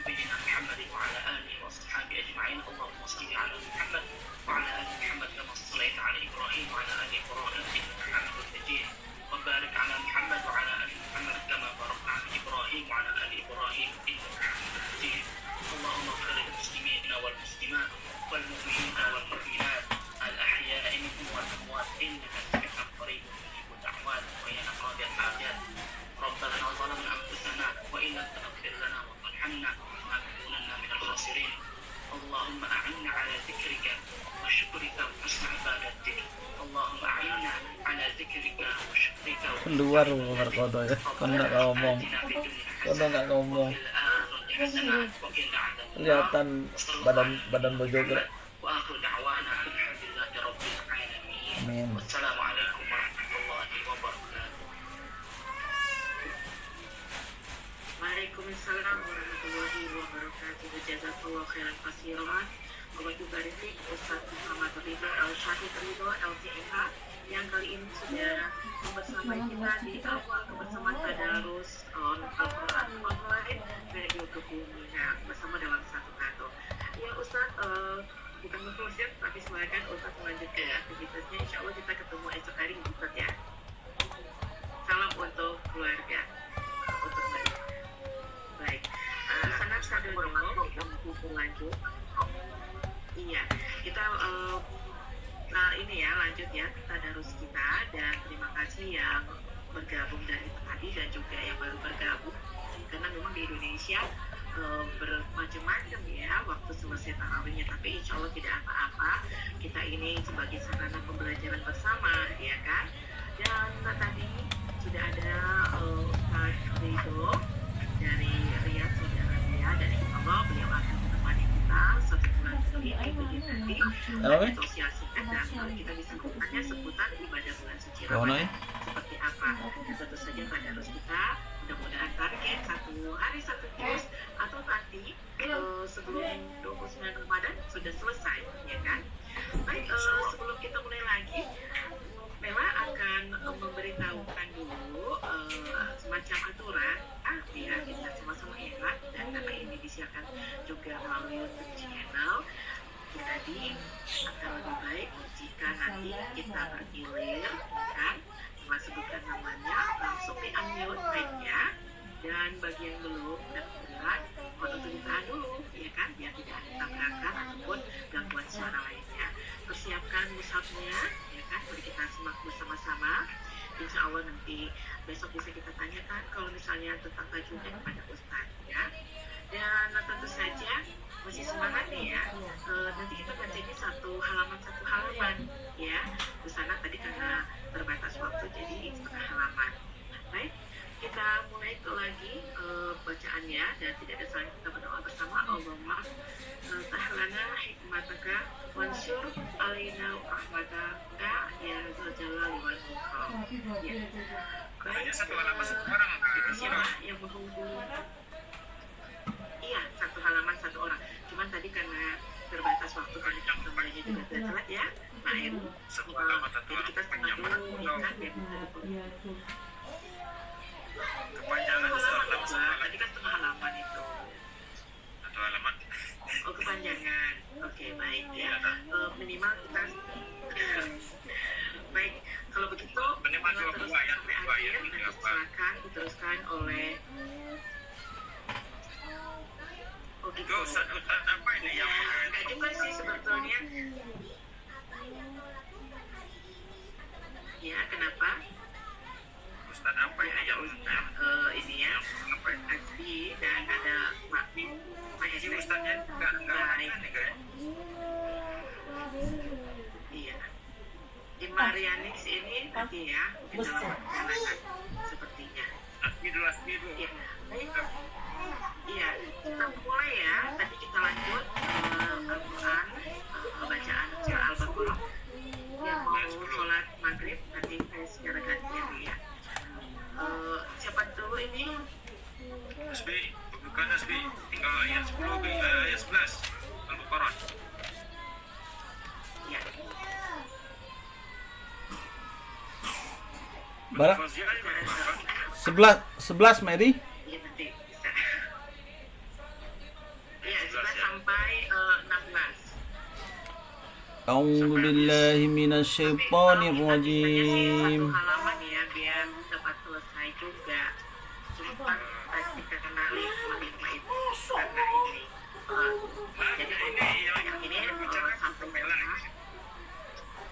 nabiyina Muhammadin wa ala alihi wa sahbihi ajma'in. Allahumma shalli ala Muhammad wa ala ali Muhammad kama shallaita ala Ibrahim wa ala ali Ibrahim innaka Hamidum Majid. Wa barik ala Muhammad wa ala ali Muhammad kama barakta ala Ibrahim wa ala ali Ibrahim innaka Hamidum Majid. Allahumma ighfir lil muslimina wal muslimat wal mu'minina wal mu'minat al-ahya'i minhum wal amwat innaka sami'un qarib mujibud da'wat wa ya qadiyal hajat. Rabbana zalamna anfusana wa in lam taghfir lana wa tarhamna lanakunanna minal khasirin. Allahumma a'inna ala dzikrika wa syukrika wa husni ibadatik. Allahumma a'inna ala dzikrika wa syukrika wa Keluar berkodo ya. Kau nggak ngomong. Kelihatan badan bojo gerak. Wa akhiru da'wana alhamdulillahi rabbil alamin. Amin. Wassalamualaikum warahmatullahi wabarakatuh. Waalaikumsalam warahmatullahi wabarakatuh. Jazakallahu khairan katsiran. Wa barik Ustaz Muhammad Ridho Al-Syahid Ridho LCMH yang kali ini sudah bersama kita di awal kebersamaan Tadarus Al-Quran online Radio Kebumian bersama dalam satu kata. Ya Ustaz, bukan mengkhususkan tapi silakan Ustaz melanjutkan aktivitasnya. Insya Allah kita ketemu esok hari Ustaz ya. Salam untuk keluarga, untuk baik. Baik, di sana saya dulu kita lanjut. Iya, kita ini ya lanjut ya tadarus kita, dan terima kasih yang bergabung dari tadi dan juga yang baru bergabung, karena memang di Indonesia bermacam-macam ya waktu selesai tarawihnya, tapi insya Allah tidak apa-apa, kita ini sebagai sarana pembelajaran bersama ya kan. Dan tadi sudah ada Ustaz Ridho dari Riyadh, saudara dia, dan insya Allah beliau akan menemani kita satu bulan ini nanti sosial singkat, dan kita bisa bertanya seputar ibadah bulan suci Ramadan seperti apa. Dan tentu saja tadarus kita mudah-mudahan target satu hari satu juz, atau nanti sebelum 29 Ramadan sudah selesai ya kan. Baik, sebelum kita mulai lagi, Mela akan memberitahukan dulu semacam aturan biar kita sama-sama enak, dan karena ini disiarkan juga melalui YouTube channel, jadi akan lebih baik jika nanti kita bergilir kan, sebutkan namanya langsung di unmute mic-nya, dan bagi yang belum kedengeran mohon untuk ditahan dulu ya kan, biar tidak ada tabrakan ataupun gangguan suara lainnya. Persiapkan mushafnya ya kan, mari kita simak bersama-sama. Insya Allah nanti besok bisa kita tanyakan kalau misalnya tentang tajwidnya kepada Ustaz ya. Dan tentu saja masih semangat nih ya, nanti kita bacanya satu halaman ya. Di sana tadi karena terbatas waktu jadi setengah halaman. Baik, kita mulai lagi bacaannya, dan tidak ada salahnya kita berdoa bersama. Allahumma tahlana hikmataka wansur alaina rahmataka ya zal jalali wal ikram. Ya. Baik, siapa yang menghubungi? Iya, satu halaman satu orang. Cuman tadi karena terbatas waktu kan kembalinya juga tidak telat ya. Nah, jadi kita setengah dulu ya kan, biar kita Kepanjangan tadi kan setengah halaman itu. Satu halaman. Oh, kepanjangan. Oke, baik ya. Minimal kita baik. Kalau begitu Minimal terus 2 ayat, sampai 2 ayat, akhir, nanti silakan diteruskan oleh gitu. Ustaz apa ini yang enggak juga sih sebetulnya. Arianix ini nanti ya mungkin dalam perjalanan sepertinya. Asmi dulu. Iya. Iya, kita mulai ya. Tadi kita lanjut Al-Quran, bacaan surah Al-Baqarah. Yang mau sholat maghrib nanti saya secara gantian ya. Siapa dulu ini? Asmi, bukan Asmi. Tinggal ayat 10 ayat 11 Al-Baqarah. Ya. Barak. Fauziah gimana, Pak? 11 Mary. Iya nanti bisa. Iya, 11 sampai 16. A'udzu billahi minasyaitonir Satu rajim. halaman ya biar cepat selesai juga. Cepat pasti kenali lima itu karena ini. Jadi yang ini sampai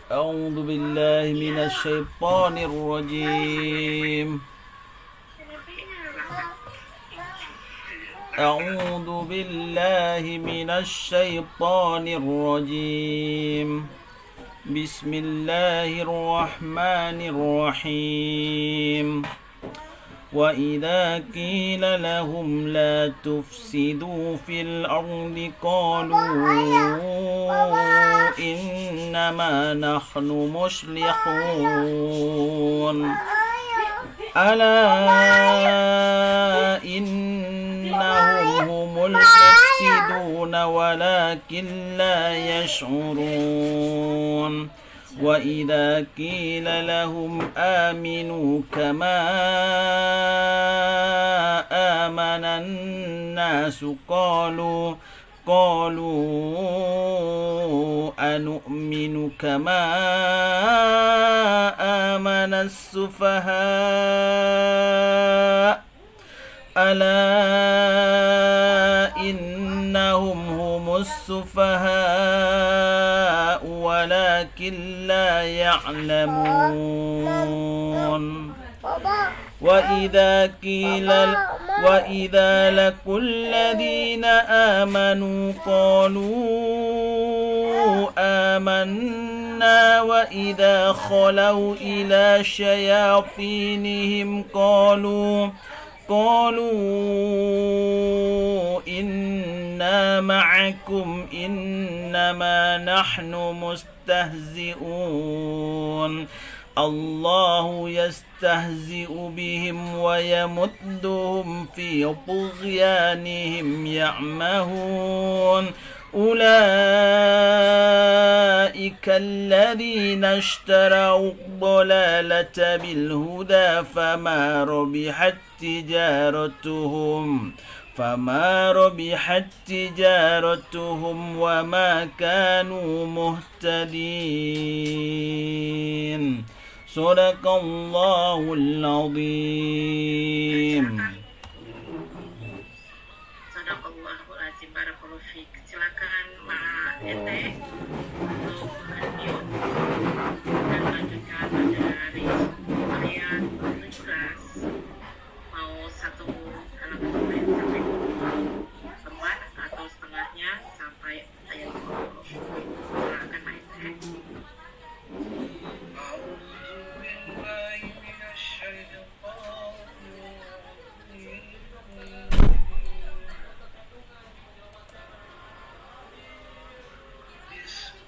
A'udzu billahi minasyaitonir rajim. أعوذ بالله من الشيطان الرجيم بسم الله الرحمن الرحيم وإذا قيل لهم لا تفسدوا في الأرض قالوا إنما نحن مصلحون ألا إنهم هم المفسدون ولكن لا يشعرون وإذا قيل لهم آمنوا كما آمن الناس قالوا أنؤمن كما آمن السفهاء ألا إنهم هم السفهاء ولكن لا يعلمون وإذا لقوا الذين آمنوا قالوا آمنا وإذا خلوا إلى شياطينهم قالوا إنا معكم إنما نحن مستهزئون الله يستهزئ بهم ويمدهم في طغيانهم يعمهون أولئك الذين اشتروا الضلالة بالهدى فما ربحت تجارتهم وما كانوا مهتدين صدق الله العظيم. Sadaqallahul azim. Barakallahu fiik. Silakan Mak Ete untuk menunjuk dan melanjutkan dari ayat 17. Mau satu halaman sampai teman atau setengahnya sampai ayat 20. Silakan Mak Ete. بسم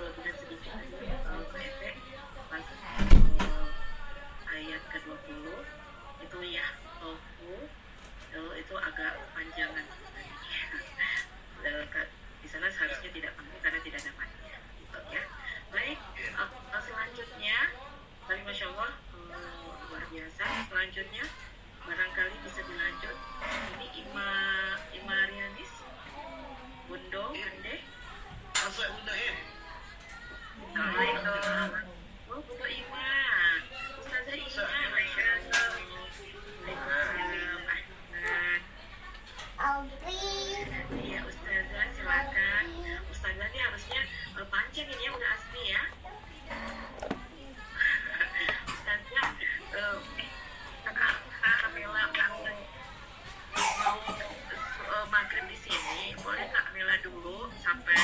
kelebihan sedikit Pak Ete pas ayat ke-20 itu ya tofu itu agak panjangan di sana seharusnya tidak panjang karena tidak ada matinya gitu ya. Baik, selanjutnya tadi Masya Allah luar biasa. Selanjutnya barangkali bisa dilanjut ini Ima Rianis Bundo Ande Bunda ya. Assalamualaikum. Oh, Bundo Ima. Ustazah Ima. Masya Allah. Waalaikumsalam. Ahmad. Iya, Ustazah silakan. Ustazah ini harusnya panjang ini ya, udah asli ya. Ustazah, kakak Amela mau maghrib di sini, boleh Kak Amela dulu sampai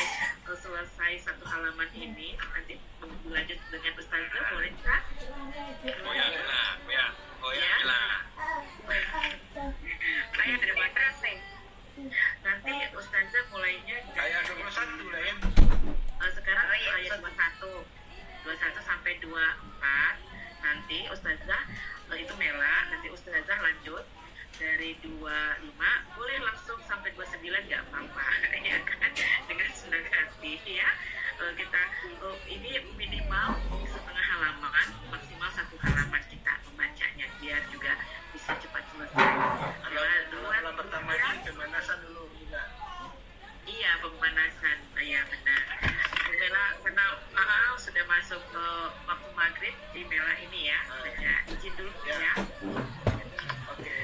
selesai satu halaman ini, nanti lanjut dengan Ustazah, boleh Kak? Oh ya, Saya terima kasih. Nanti Ustazah mulainya ayat 21 lah ya. sekarang ayat 21 sampai 24. Nanti Ustazah itu Mela, nanti Ustazah lanjut dari 25, boleh langsung sampai 29 nggak apa-apa ya kan, dengan senang hati ya. Kita ini minimal setengah halaman, maksimal 1 halaman kita membacanya biar juga bisa cepat selesai. Kalau pertama ini pemanasan dulu Bunda. Iya, pemanasan, ya benar. Mela kenal sudah masuk ke waktu maghrib di Mela ini ya. Baca izin dulu ya. Oke.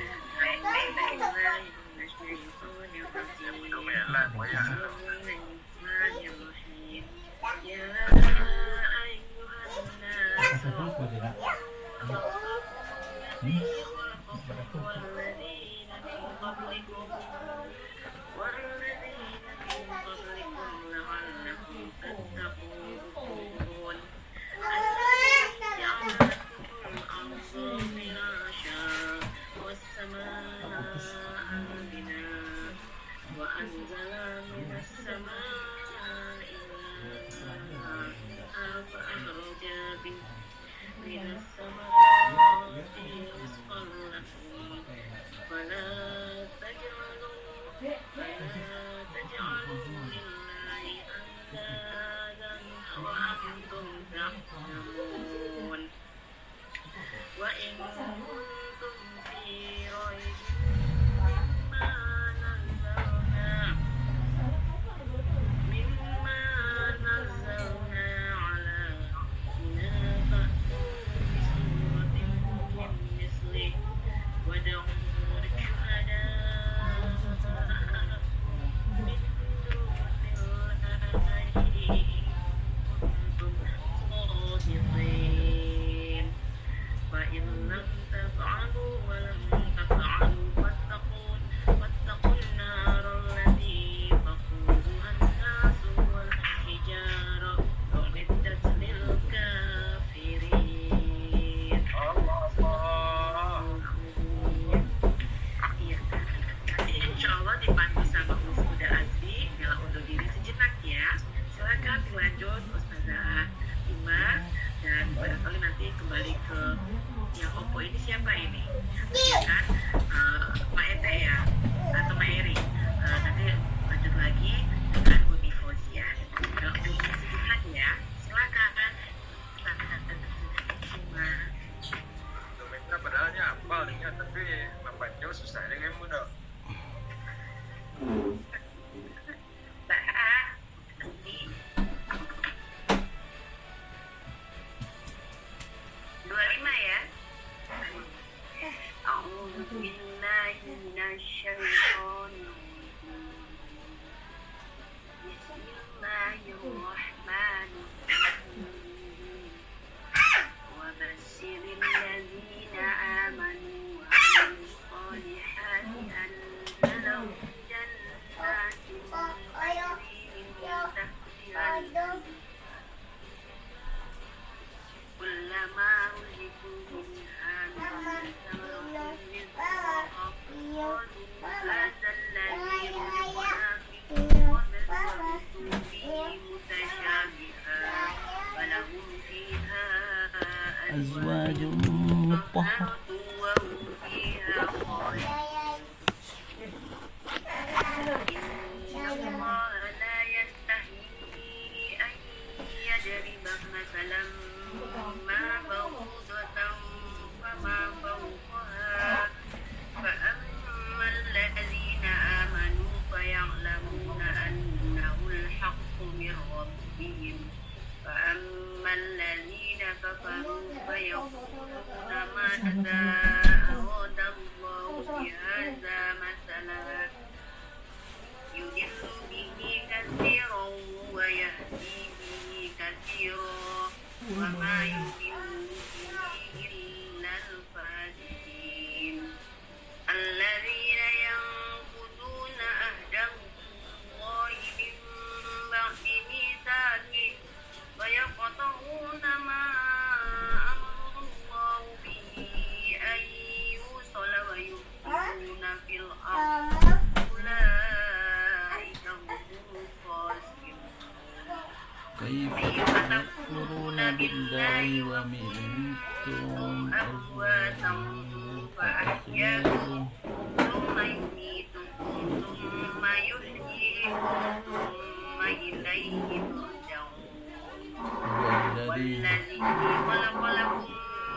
azwajum mutahhar. وهم فيها خالدون إن الله لا يستحيي أن يضرب مثلا ما بعوضة فما فوقها فأما الذين آمنوا فيعلمون أنه الحق من ربهم وأما الذين كفروا فيقولون ماذا أراد الله بهذا مثلا يضل به كثيرا ويهدي به كثيرا وما يضل به إلا الفاسقين الذين ينقضون عهد الله من بعد ميثاقه ويقطعون ما أمر الله به أن يوصل ويفسدون في الأرض أولئك هم الخاسرون Kaifa takfuruna billahi wa mintum أمواتا فأحياكم ثم يميتكم ثم يحييكم ثم إليه ترجعون والذي خلق لكم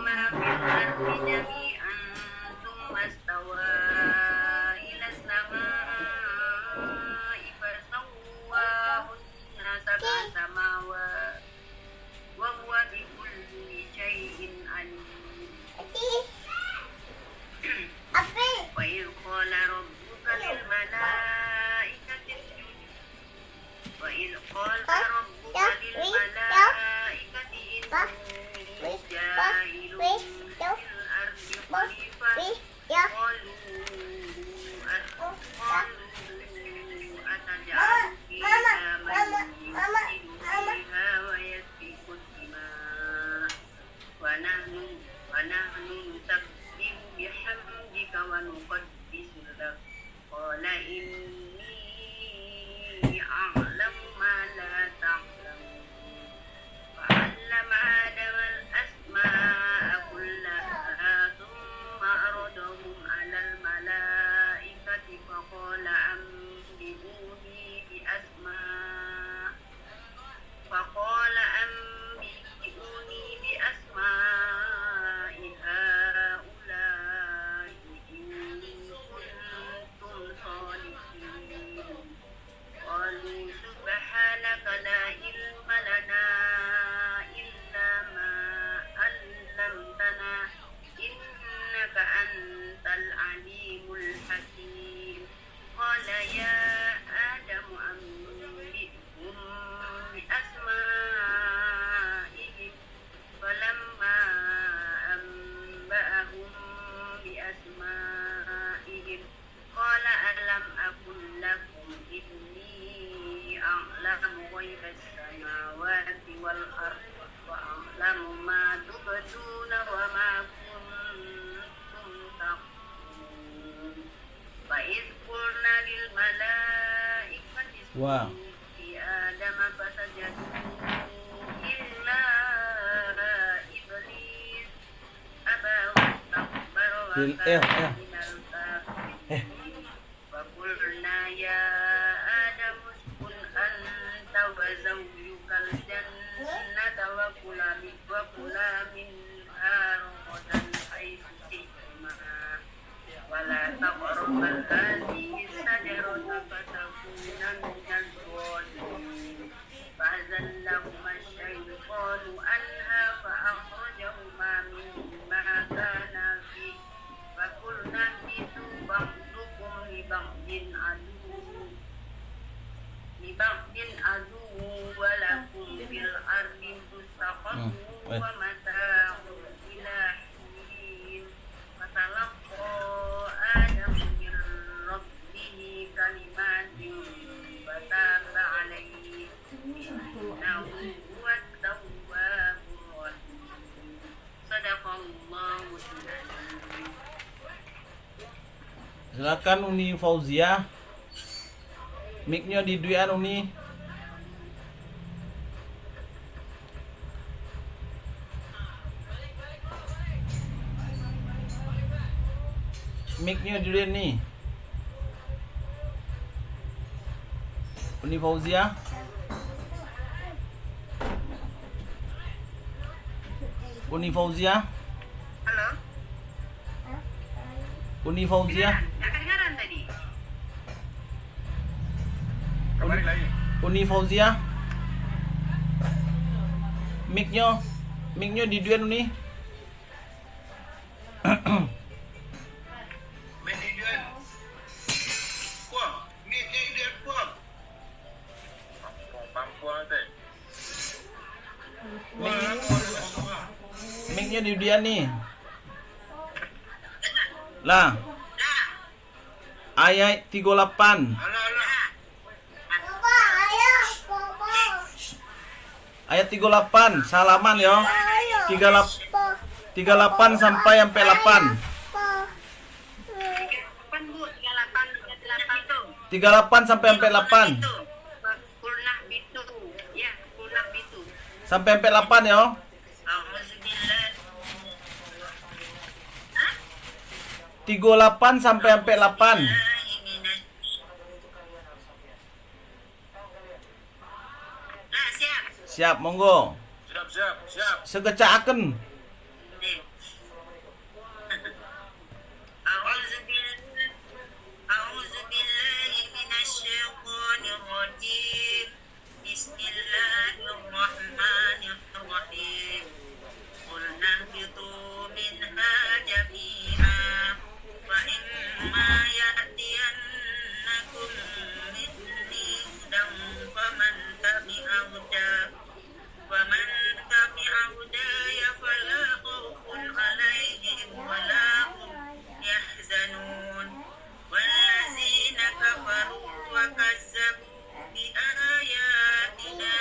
ما في الأرض جميعا ثم استوى إلى السماء فسواهن سبع سماوات وهو بكل شيء عليم وإذ قال ربك للملائكة اسجدوا وإذ قال ربك للملائكة إني جاعل في الأرض خليفة قالوا أتجعل فيها من يفسد فيها ويسفك الدماء ونحن نسبح بحمدك ونقدس لك قال إني أعلم ما لا تعلمون فعلم آدم الأسماء كلها ثم عرضهم على الملائكة فقال أنبئوني بأسماء هؤلاء إن كنتم صادقين قالوا سبحانك لا علم لنا إلا ما علمتنا إنك أنت العليم الحكيم قال يا آدم أنبئهم بأسمائهم فلما أنبأهم بأسمائهم قال ألم أقل لكم إني أعلم غيب السماوات والأرض وأعلم ما تبدون وما كنتم تخفون وإذ قلنا للملائكة Wow. اسجدوا لآدم فسجدوا إلا إبليس أبى واستكبر وكان من الكافرين فقلنا يا آدم اسكن أنت وزوجك الجنة وكلا منها رغدا حيث شئتما ولا تقربا هذه الشجرة فتكونا من الظالمين فأزلهما الشيطان عنها فأخرجهما مما كانا فيه فقلنا اهبطوا بعضكم لبعض عدو ولكم في الأرض مستقر ومتاع إلى حين فتلقى آدم من ربه كلمات فتاب عليه إنه هو التواب الرحيم صدق الله العظيم. Silakan Uni Fauzia. Mic-nya di Dwi Uni. Mic-nya dulu nih. Uni Fauzia. Uni Fauzia. Halo? Uni Fauzia. Nggak kedengaran tadi. Kembali lagi. Uni Fauzia. Mic-nya di dua nih. Median. Puang. Ni dia puang. Pampuang teh. Mic-nya di dia nih. Lah. Ayat 38. Ayat 38, salaman yo. 38 sampai 8. 38 Bu, 38 itu. 38 sampai 8. Kulnah bitu. Ya, kulnah bitu. Sampai 8 yo. Alhamdulillah. 38 sampai 8. Nah, siap. Siap, monggo. Siap. Segecaaken. Bismillahirrahmanirrahim. Qul nahbitu minha jami'an wa imma ya'tiyannakum minni hudan faman tabi'a hudaya fala khawfun 'alaihim wa la hum yahzanun. Wallazina kafaru wa kazzabu bi ayatina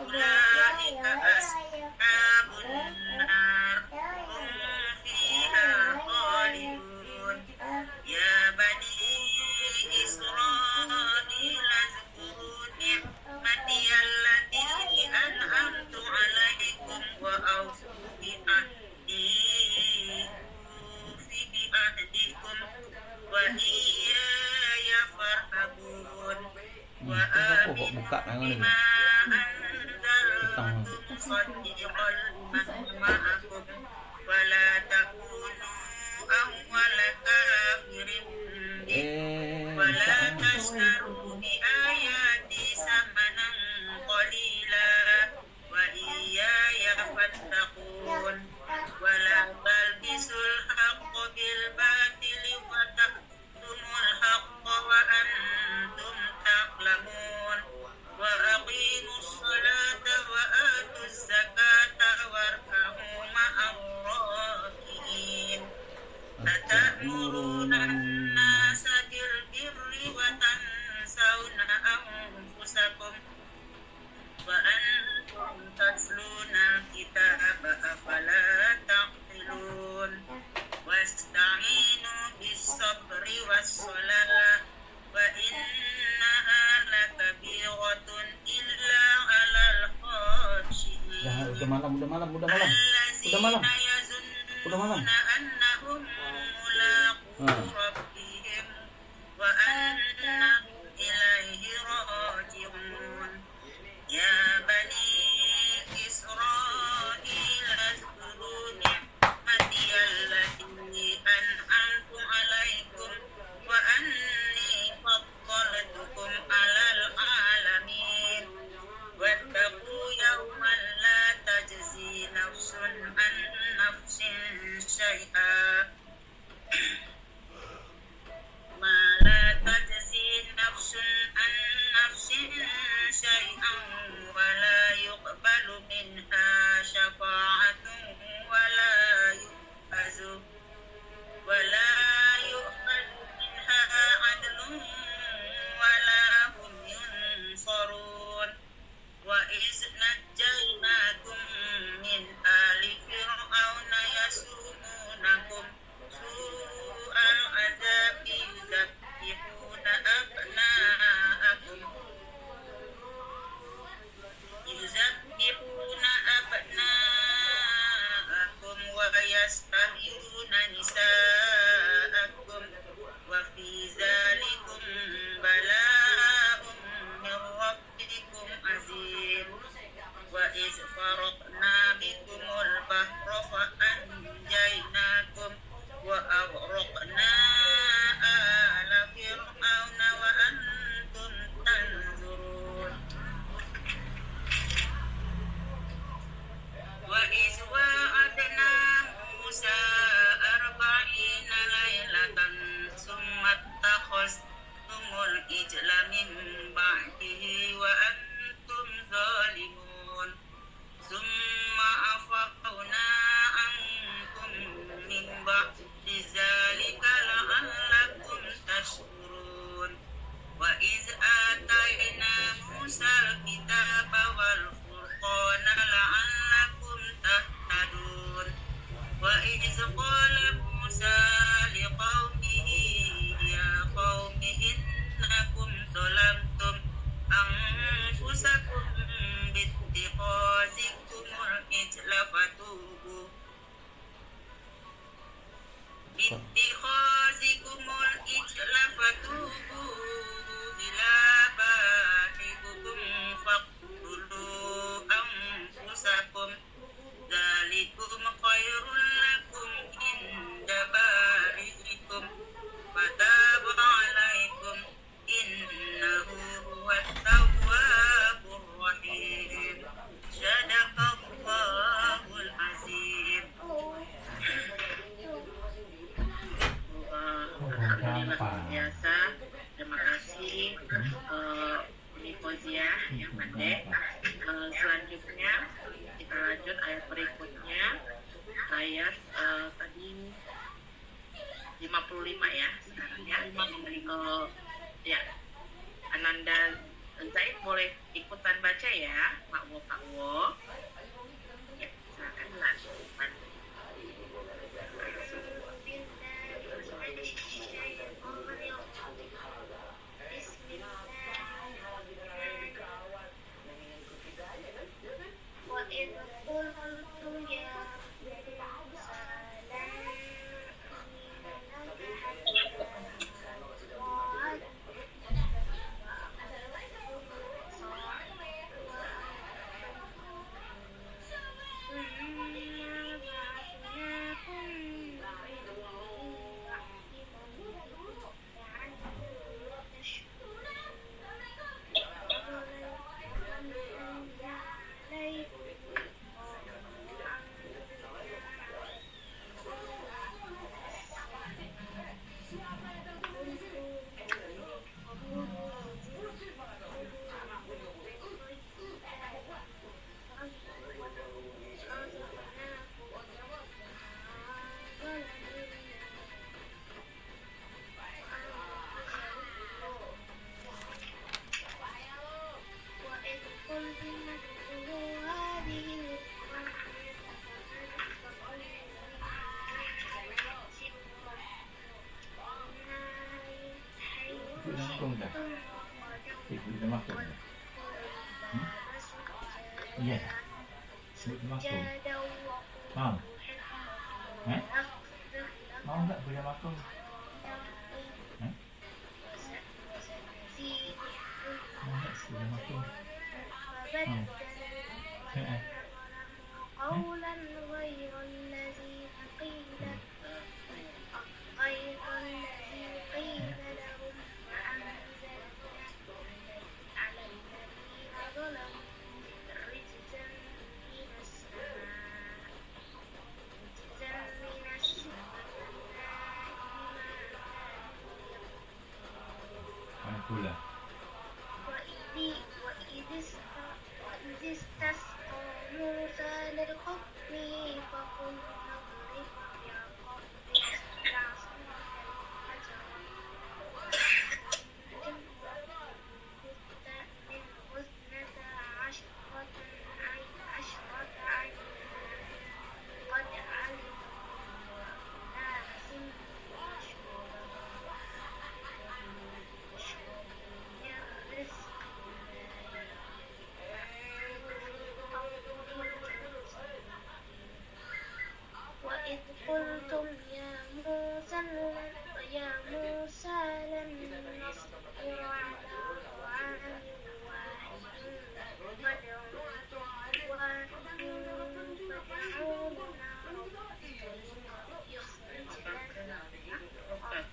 ulaika ashabun nar hum fiha khalidun. Ya bani Israil azkuru ni'mati allati an'amtu 'alaikum wa awfu bi ahdikum wa iyaya farhabun. Wa aminu bima anzaltu musaddiqan lima ma'akum wa la takunu awwala kafirin bih wa la tashtaru bi ayati samanan qalila wa iyaya fattaqun wa la talbisul haqqa bil batili wa taktumul haqqa wa antum ta'lamun. Wa aqimus salata wa atuz zakata warka'u ma'ar raki'in. Atamuruna an-nasa bil birri wa tansawna anfusakum wa antum tatluna al-kitaba afala taqilun. Wasta'inu bis-sabri was-salah wa innaha lakabiratun illa 'alal khashiyin. Udah malam. Allazina yazunnuna annahum mulaqu rabbihim wa annahum ilaihi raji'un. Ya bani Israil azkuru ni'mati allati an'amtu 'alaikum wa anni faddaltukum 'alal 'alamin. Wattaqu yawman la tajzi nafsun an nafsin syai'a ma la tajzi nafsun an nafsin syai'an wa la yuqbalu minha syafa'atun wa la yu'khadhu minha 'adlun wa la hum yunsarun. Wa iz najjaynakum min ali fir'auna yasumunakum su'al azabi yuzabbihuna abna'akum ya Mande. Selanjutnya kita lanjut ayat berikutnya, ayat tadi 55 ya sekarang ya. Ya, Ananda Zaid boleh ikutan baca ya, Pak Wo. Ya, silakan dilanjutkan. Maklum dah. Ibu dah maklum dah. Iya. Ibu dah maklum. Mau? Mau tak boleh maklum? Mau tak boleh maklum? قولا غير الذي قيل غير الذي قيل لهم وأنزلنا على الذين ظلموا رجزا من السماء Mana pula? وإذ استسقى موسى لقومه فقل اضرب بعصاك الحجر منه اثنتا عشرة عينا قد علم أناس وإذ قلتم يا موسى لن نصبر على طعام واحد فادع لنا يخرج لنا حقا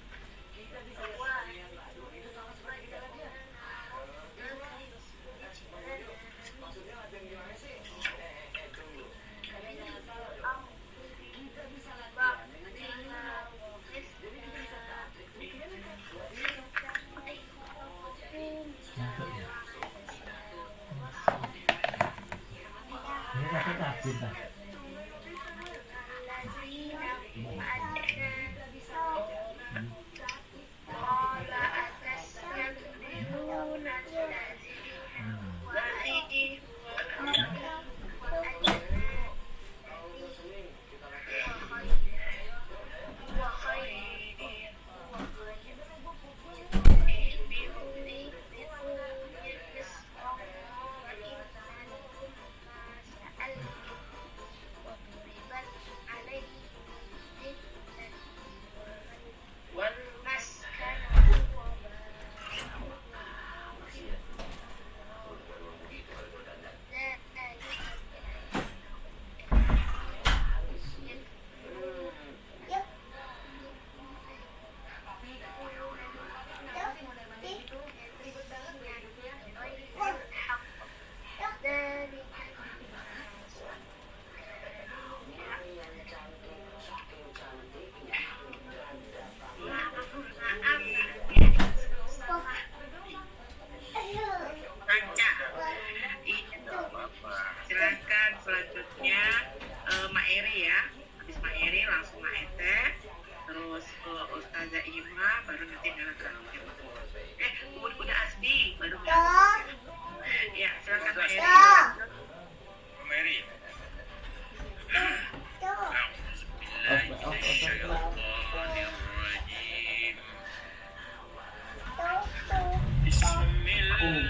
Ini dapat takut dah.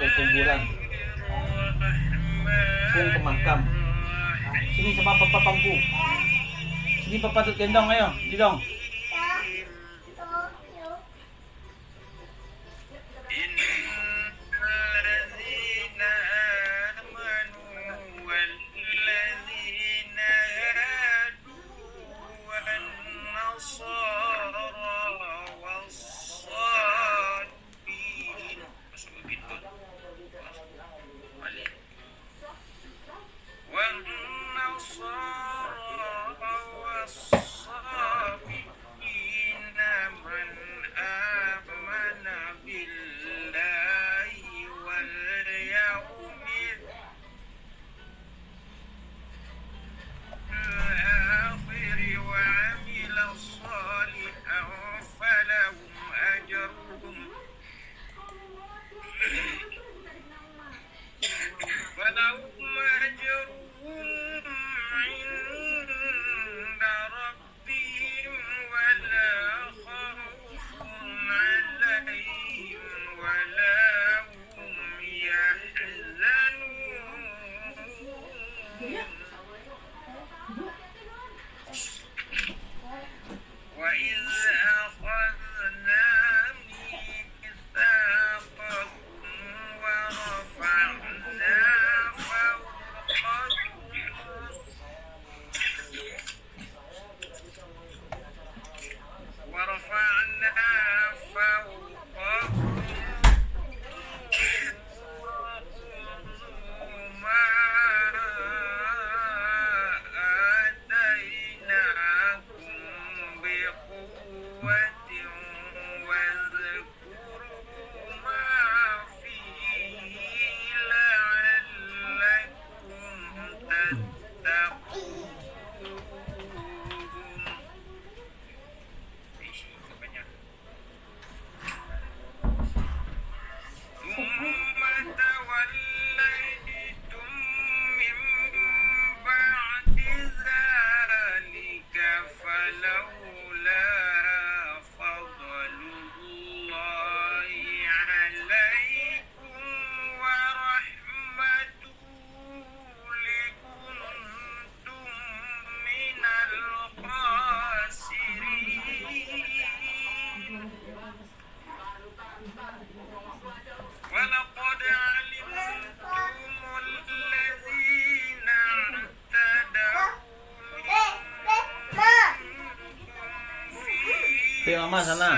ke kuburan. Kung ke makam. Sini sama papa pangku. Sini papa tuh gendong, ayo, didong. Tuh mama sana.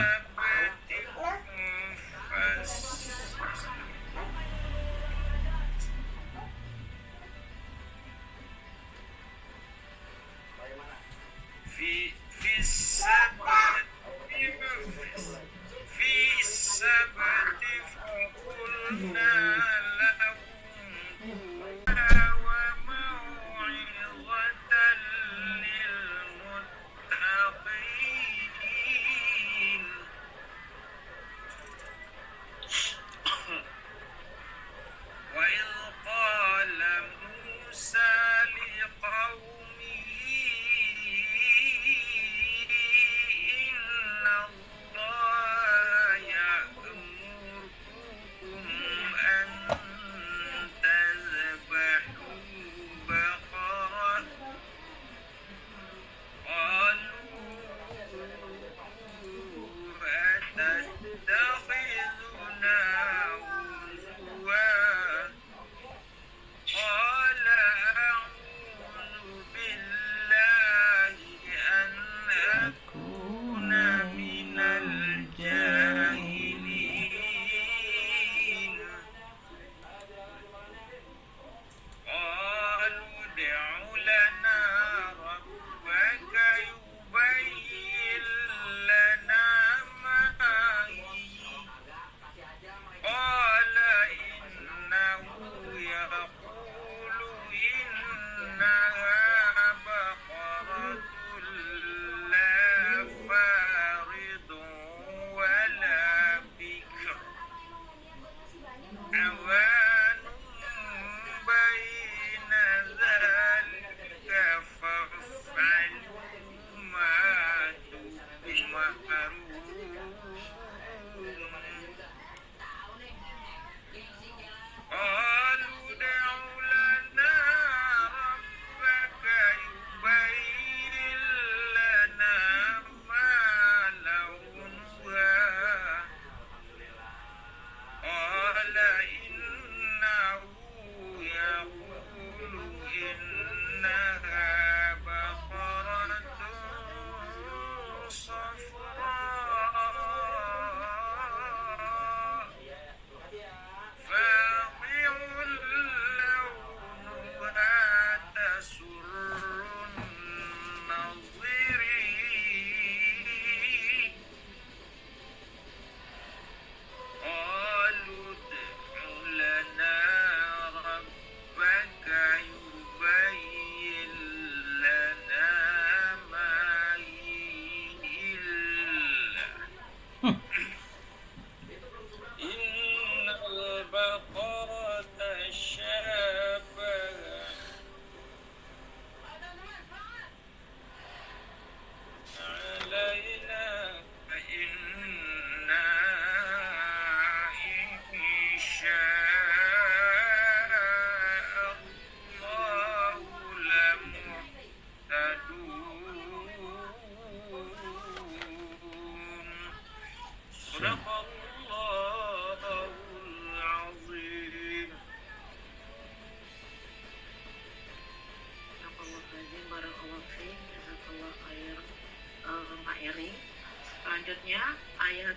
Al-Baqarah-nya ayat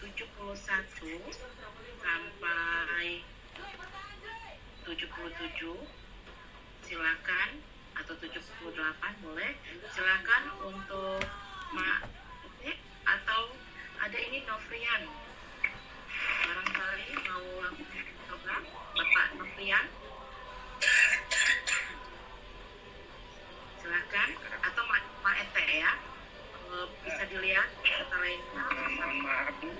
71 sampai 77. Silakan, atau 78 boleh. Silakan untuk atau ada ini Novrian. Barangkali mau langsung coba Bapak Novrian. Silakan, atau Ma Ete ya. Bisa dilihat kata lainnya. Mohon maaf Bu,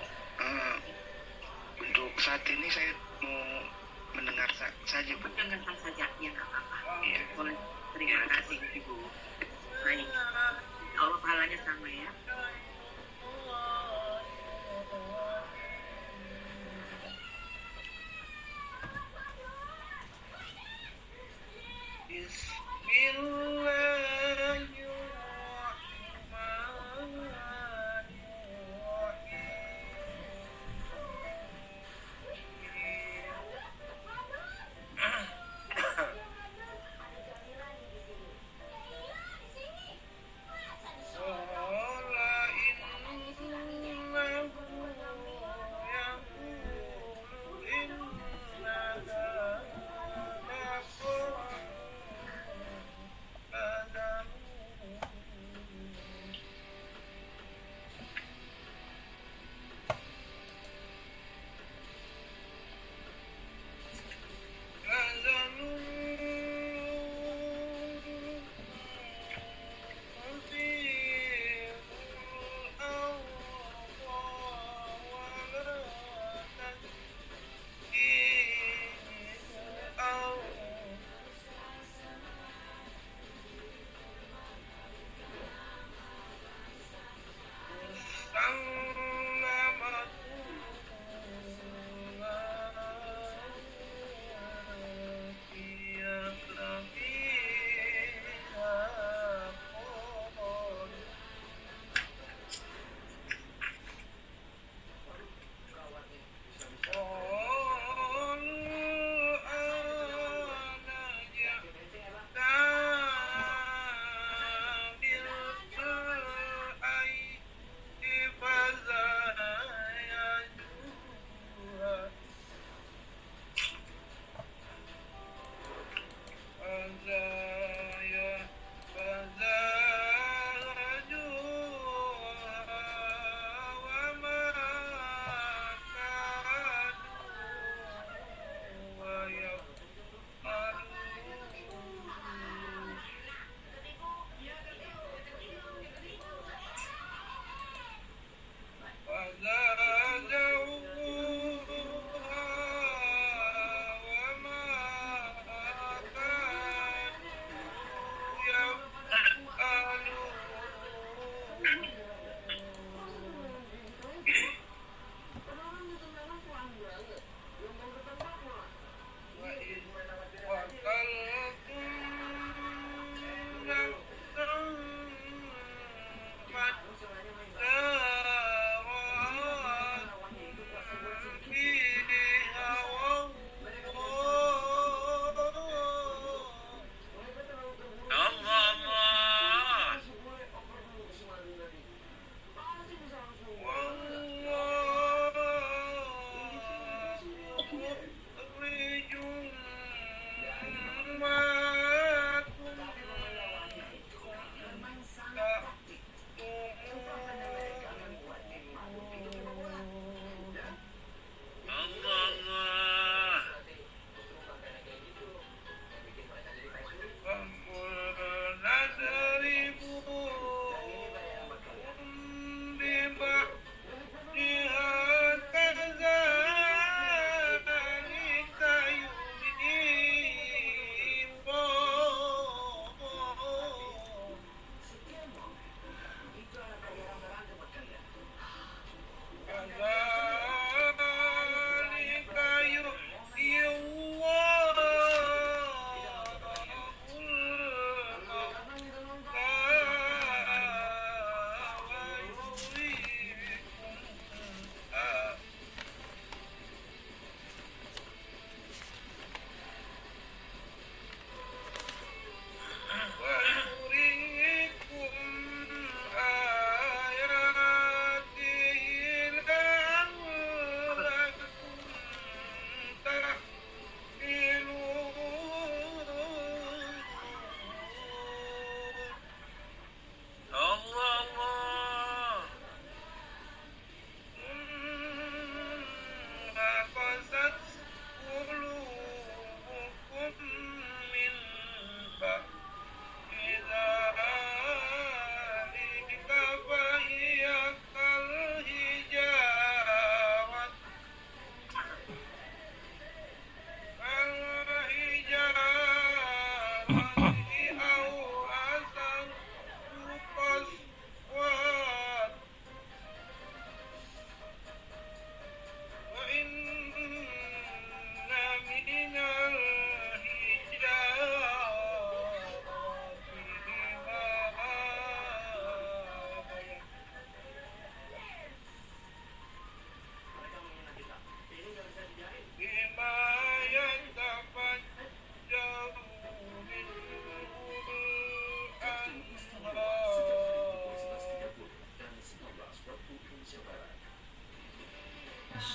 untuk saat ini saya mau mendengar saja Bu. Mendengarkan saja, ya nggak apa-apa. Iya. Boleh. Terima kasih Ibu. Baik, Allah pahalanya sama ya. Bismillahirrahmanirrahim.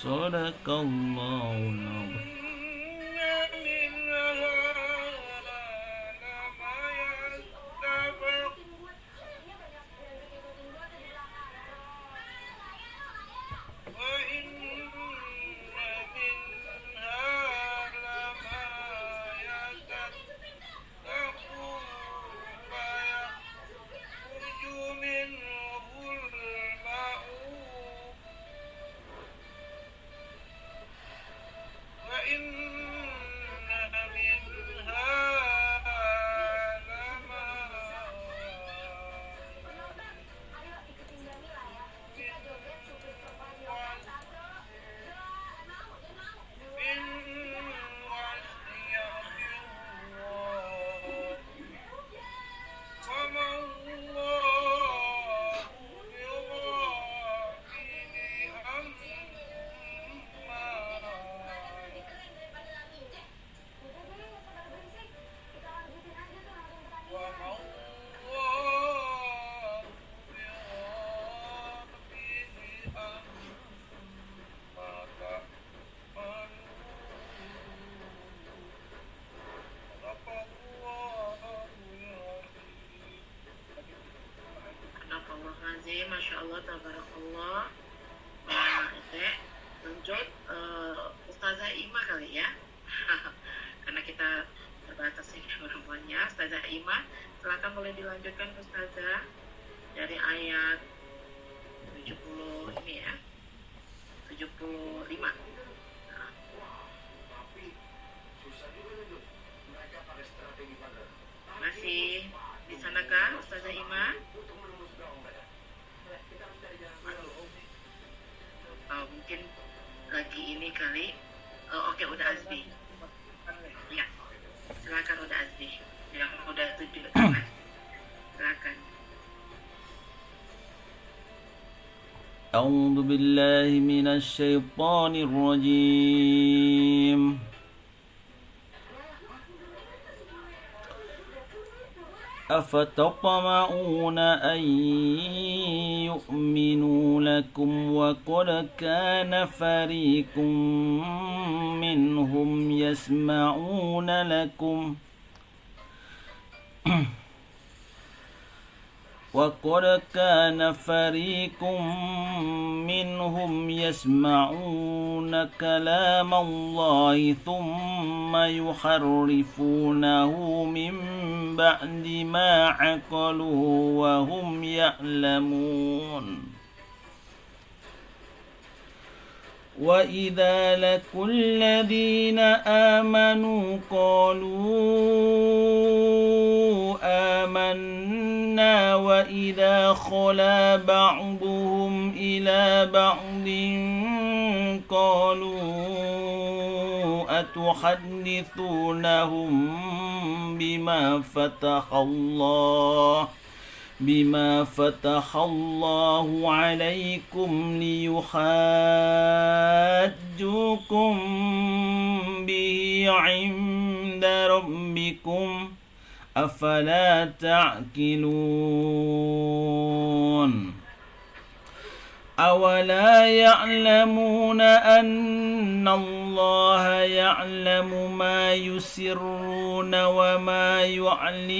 Sadaqallahul azim. Masya Allah, tabarakallah. Nah, Ete, lanjut Ustazah Ima kali ya. Karena kita terbatas ini perempuannya. Ustazah Ima, silakan boleh dilanjutkan Ustazah dari ayat 70 ini ya. 75. Nah. Masih di sana kan Ustazah Ima? Mungkin lagi ini kali. Oke, udah Azbi. Ya, silakan udah Azbi. Yang udah 7 silakan. A'udzu billahi minasy syaithanir rajim. أفتطمعون أن يؤمنوا لكم وقد كان فريق منهم يسمعون لكم وقد كان فريق منهم يسمعون كلام الله ثم يحرفونه من بعد ما عقلوه وهم يعلمون وإذا لقوا الذين آمنوا قالوا آمنا وإذا خلا بعضهم إلى بعض قالوا أتحدثونهم بما فتح الله عليكم ليحاجوكم به عند ربكم أفلا تعقلون أولا يعلمون أن الله يعلم ما يسرون وما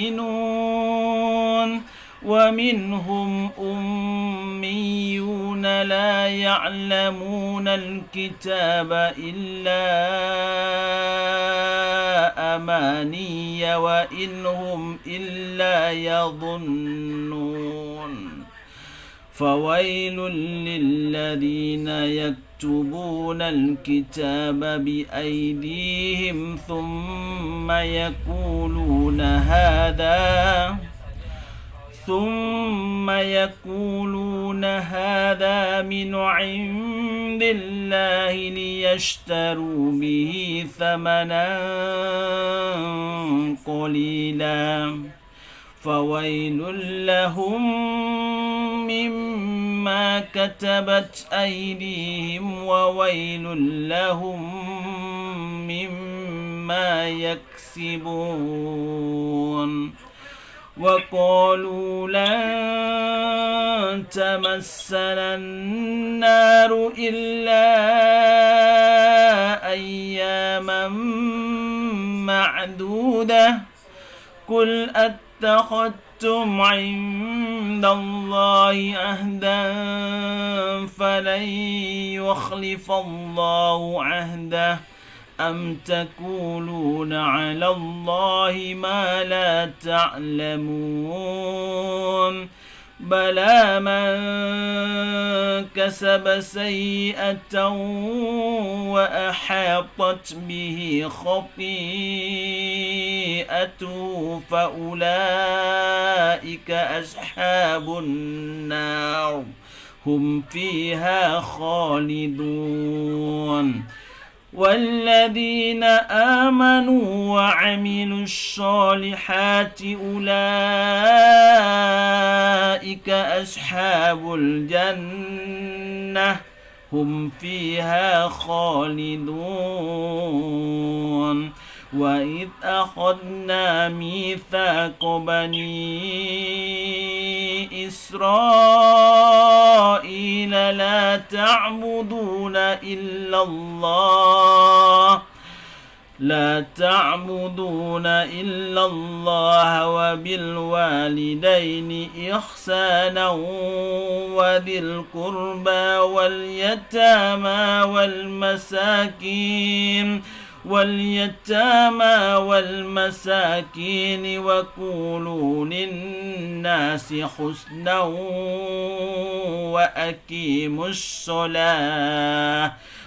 يعلنون ومنهم أميون لا يعلمون الكتاب إلا أماني وإن هم إلا يظنون فويل للذين يكتبون الكتاب بأيديهم ثم يقولون هذا من عند الله ليشتروا به ثمنا قليلا فويل لهم مما كتبت أيديهم وويل لهم مما يكسبون وقالوا لن تمسنا النار إلا أياما معدودة قل اتخذتم عند الله عهدا فلن يخلف الله عهده أم تقولون على الله ما لا تعلمون بلى من كسب سيئة وأحاطت به خطيئته فأولئك أصحاب النار هم فيها خالدون والذين آمنوا وعملوا الصالحات أولئك أصحاب الجنة هم فيها خالدون وإذ أخذنا ميثاق بني إسرائيل لا تعبدون إلا الله وبالوالدين إحسانا وذي القربى واليتامى والمساكين وقولوا للناس حسنا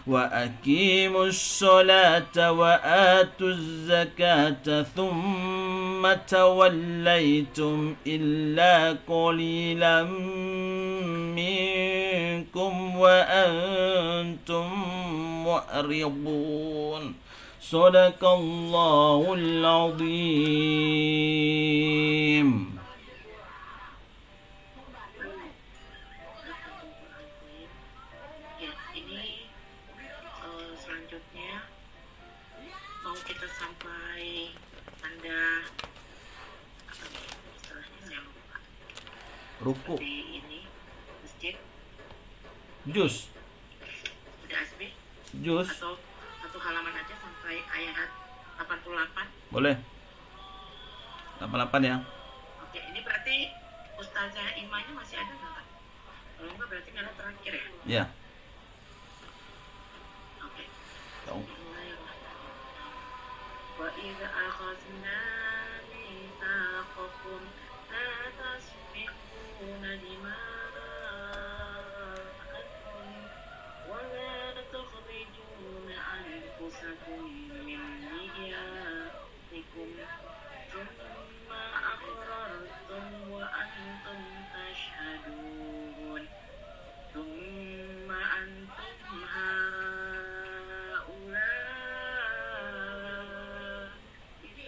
وأقيموا الصلاة وآتوا الزكاة ثم توليتم إلا قليلا منكم وأنتم معرضون صدق الله العظيم. Ya, ini selanjutnya mau kita sampai tanda apa nih istilahnya saya lupa. Ruku, Di ini masjid jus, udah asbi jus, atau satu halaman aja sampai ayat 88. boleh 88 ya. Oke, ini berarti Ustazah Imanya masih ada nggak, Kak? Kalau enggak berarti Mela terakhir ya? Ya. Oke. Tahu. Wa idza akhadna mitsaqakum la tasfiquna dima'akum wa la tukhrijuna anfusakum min diyarikum thumma aqrartum wa antum tashhadun thumma antum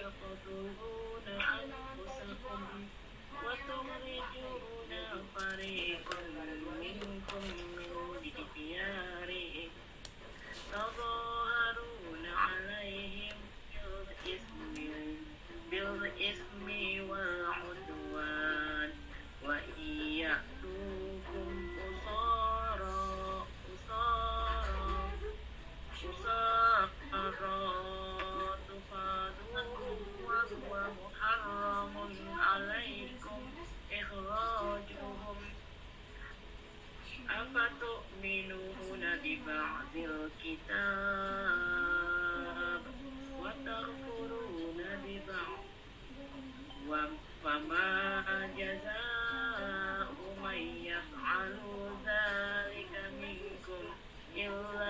تقتلون أنفسكم وتخرجون فريقا منكم من ديارهم تظاهرون عليهم بالإثم والعدوان وإن يأتوكم أسارى وهو محرم عليكم إخراجهم أفتؤمنون ببعض الكتاب وتكفرون ببعض فما جزاء من يفعل ذلك منكم إلا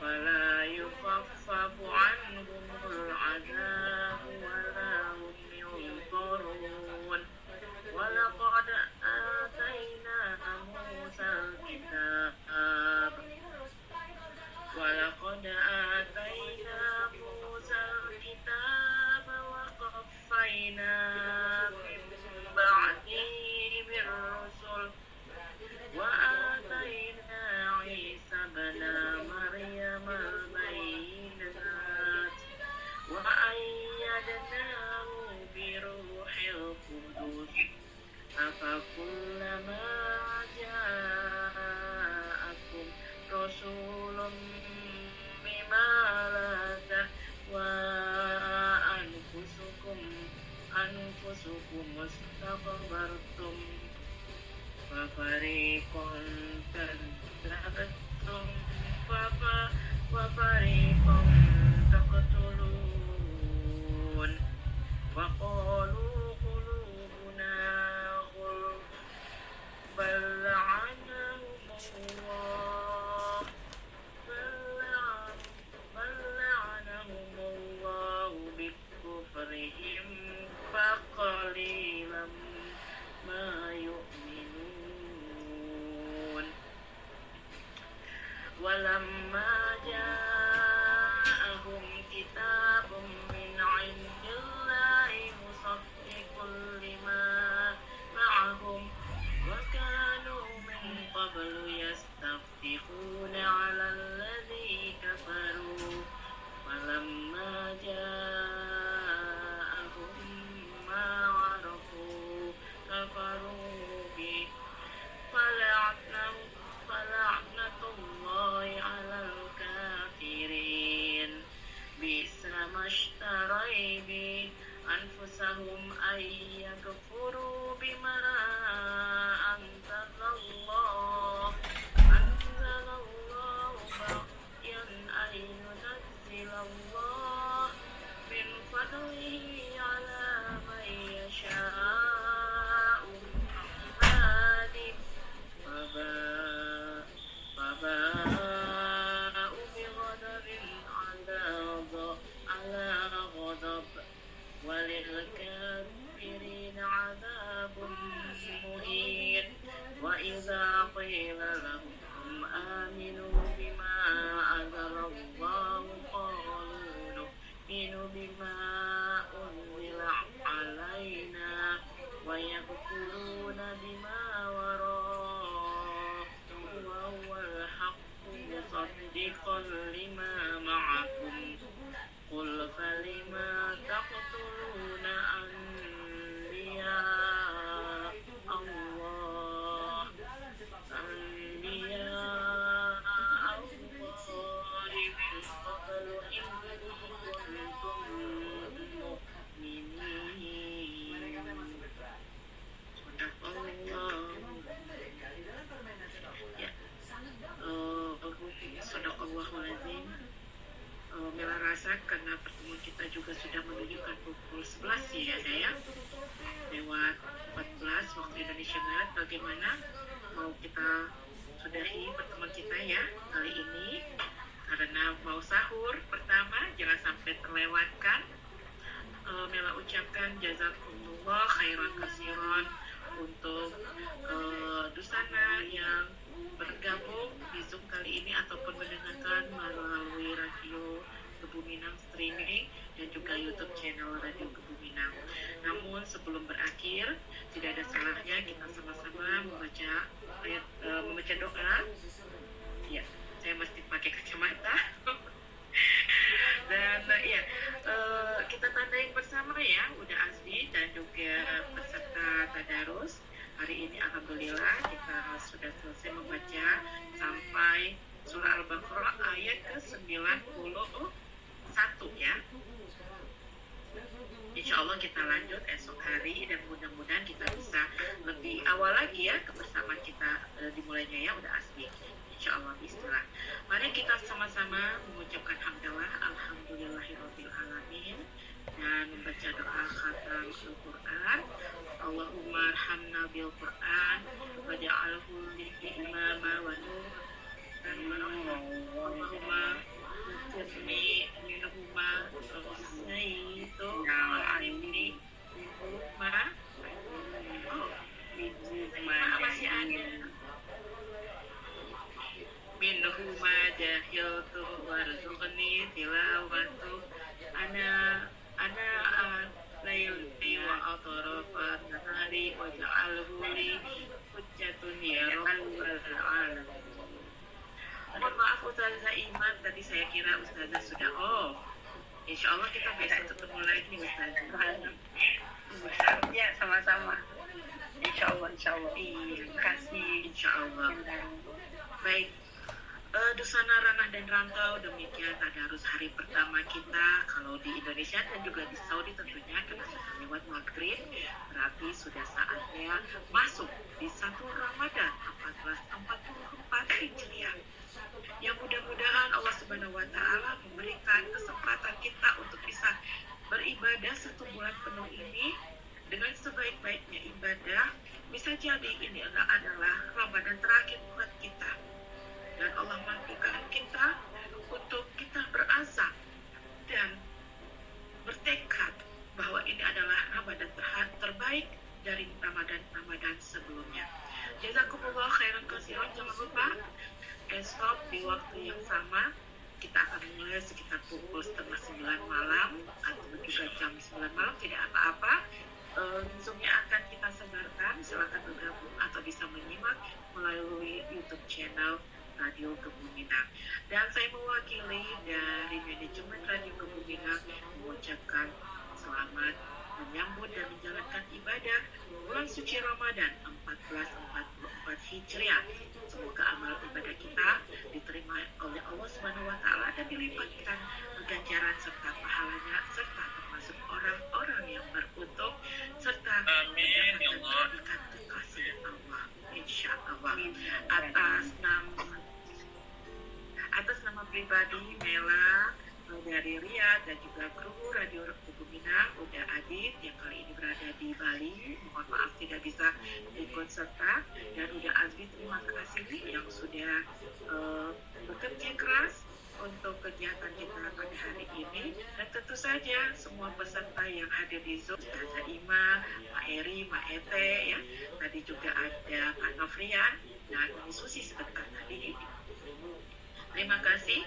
فلا يخفف عنهم العذاب ولا هم ينظرون ولقد آتينا موسى الكتاب وقفينا من بعده بالرسل وآتينا عيسى ابن مريم البينات وأيدناه بروح القدس أفكلما جاءكم رسول بما لا تهوى أنفسكم استكبرتم ففريقا كذبتم وفريقا تقتلون وقالوا قلوبنا غلف بل لعنهم الله بكفرهم فقليلا ما يؤمنون ولما جاءهم كتاب من عند الله مصدق لما معهم وكانوا من قبل يستفتحون على الذي كفروا فلما جاءهم ما عرفوا كفروا به فلعنة الله على الكافرين بئس ما اشتروا به أنفسهم أن يكفروا بما أنزل الله بغيا أن ينزل الله من فضله على من يشاء من عباده فباءوا بغضب على غضب وللكافرين عذاب مهين وإذا قيل لهم آمنوا بما أنزل الله قالوا نؤمن بما أنزل علينا ويكفرون بما وراءه وهو الحق مصدقا لما معكم قل فلما تقتلون أنبياء الله من قبل إن كنتم مؤمنين صدق الله Sadaqallahul-Azim. Mila rasa karena pertemuan kita juga sudah menunjukkan pukul 11 ya ada ya lewat 14 waktu Indonesia Barat. Bagaimana mau kita sudahi pertemuan kita ya kali ini karena mau sahur pertama jangan sampai terlewatkan. Mila ucapkan jazakumullah khairan kasiron untuk Dusana yang bergabung di Zoom kali ini ataupun mendengarkan melalui radio Kebuminang streaming dan juga YouTube channel Radio Kebuminang. Namun sebelum berakhir tidak ada salahnya kita sama-sama membaca doa. Ya, saya mesti pakai kacamata. Dan kita tandain bersama ya, udah Azmi dan juga peserta tadarus. Hari ini alhamdulillah kita sudah selesai membaca sampai surah Al-Baqarah ayat ke-91 ya. Insya Allah kita lanjut esok hari dan mudah-mudahan kita bisa lebih awal lagi ya kebersamaan kita dimulainya ya, udah Asmi. Insya Allah bismillah. Mari kita sama-sama mengucapkan hamdalah alhamdulillahirabbil alamin dan membaca doa khatam Al-Quran. Allahumma arhamna bil Quran waj'alhu lil imama wa nur. Allahumma warzuqni tilawatu ana laili wa atrafan nahari waj'alhu li hujjatun ya rabbal alamin. Mohon maaf Ustazah Iman, tadi saya kira Ustazah sudah off. Insya Allah kita besok ketemu lagi Ustazah. Ya, sama-sama. Insya Allah. Terima kasih. Insya Allah. Baik, Dusana Ranah dan Rantau, demikian tadarus hari pertama kita. Kalau di Indonesia dan juga di Saudi tentunya karena sudah lewat maghrib, berarti sudah saatnya masuk di 1 Ramadan 1444 Hijriah. Yang mudah-mudahan Allah Subhanahu wa Ta'ala memberikan kesempatan kita untuk bisa beribadah 1 bulan penuh ini dengan sebaik-baiknya ibadah. Bisa jadi ini adalah Ramadan terakhir buat kita, dan Allah mampukan kita untuk kita berazam dan bertekad bahwa ini adalah Ramadan terbaik dari Ramadan sebelumnya. Jazakumullah khairan katsiran. Jangan lupa esok di waktu yang sama kita akan mulai sekitar pukul 8:30 malam atau juga jam 9 malam, tidak apa-apa. Zoom-nya akan kita sebarkan, silakan bergabung atau bisa menyimak melalui YouTube channel Radio Kebuminang. Dan saya mewakili dari manajemen Radio Kebuminang mengucapkan selamat menyambut dan menjalankan ibadah bulan suci Ramadan 1444 Hijriah. Semoga amal ibadah kita diterima oleh Allah Subhanahu wa Ta'ala dan dilipatkan ganjaran serta pahalanya, serta termasuk orang-orang yang beruntung, serta mendapatkan berkat kekasih Allah, insya Allah. Atas nama pribadi Mela dari Riyadh dan juga kru Radio Kebuminang, udah Adit yang kali ini berada di Bali, mohon maaf tidak bisa ikut serta, dan udah Azmi, terima kasih yang sudah bekerja keras untuk kegiatan kita pada hari ini. Dan tentu saja semua peserta yang hadir di Zoom, Ustazah Ima, Pak Eri, Pak Ete, ya, tadi juga ada Pak Novrian dan Umi Susi sebentar tadi. Terima kasih.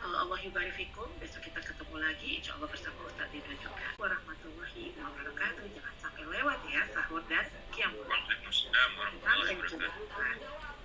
Allah yubarik fikum. Besok kita ketemu lagi insya Allah bersama Ustaz Dina juga. Warahmatullahi wabarakatuh. Jangan sampai lewat ya sahur dan qiyamul lail. Waalaikumsalam warahmatullahi wabarakatuh. Sampai jumpa.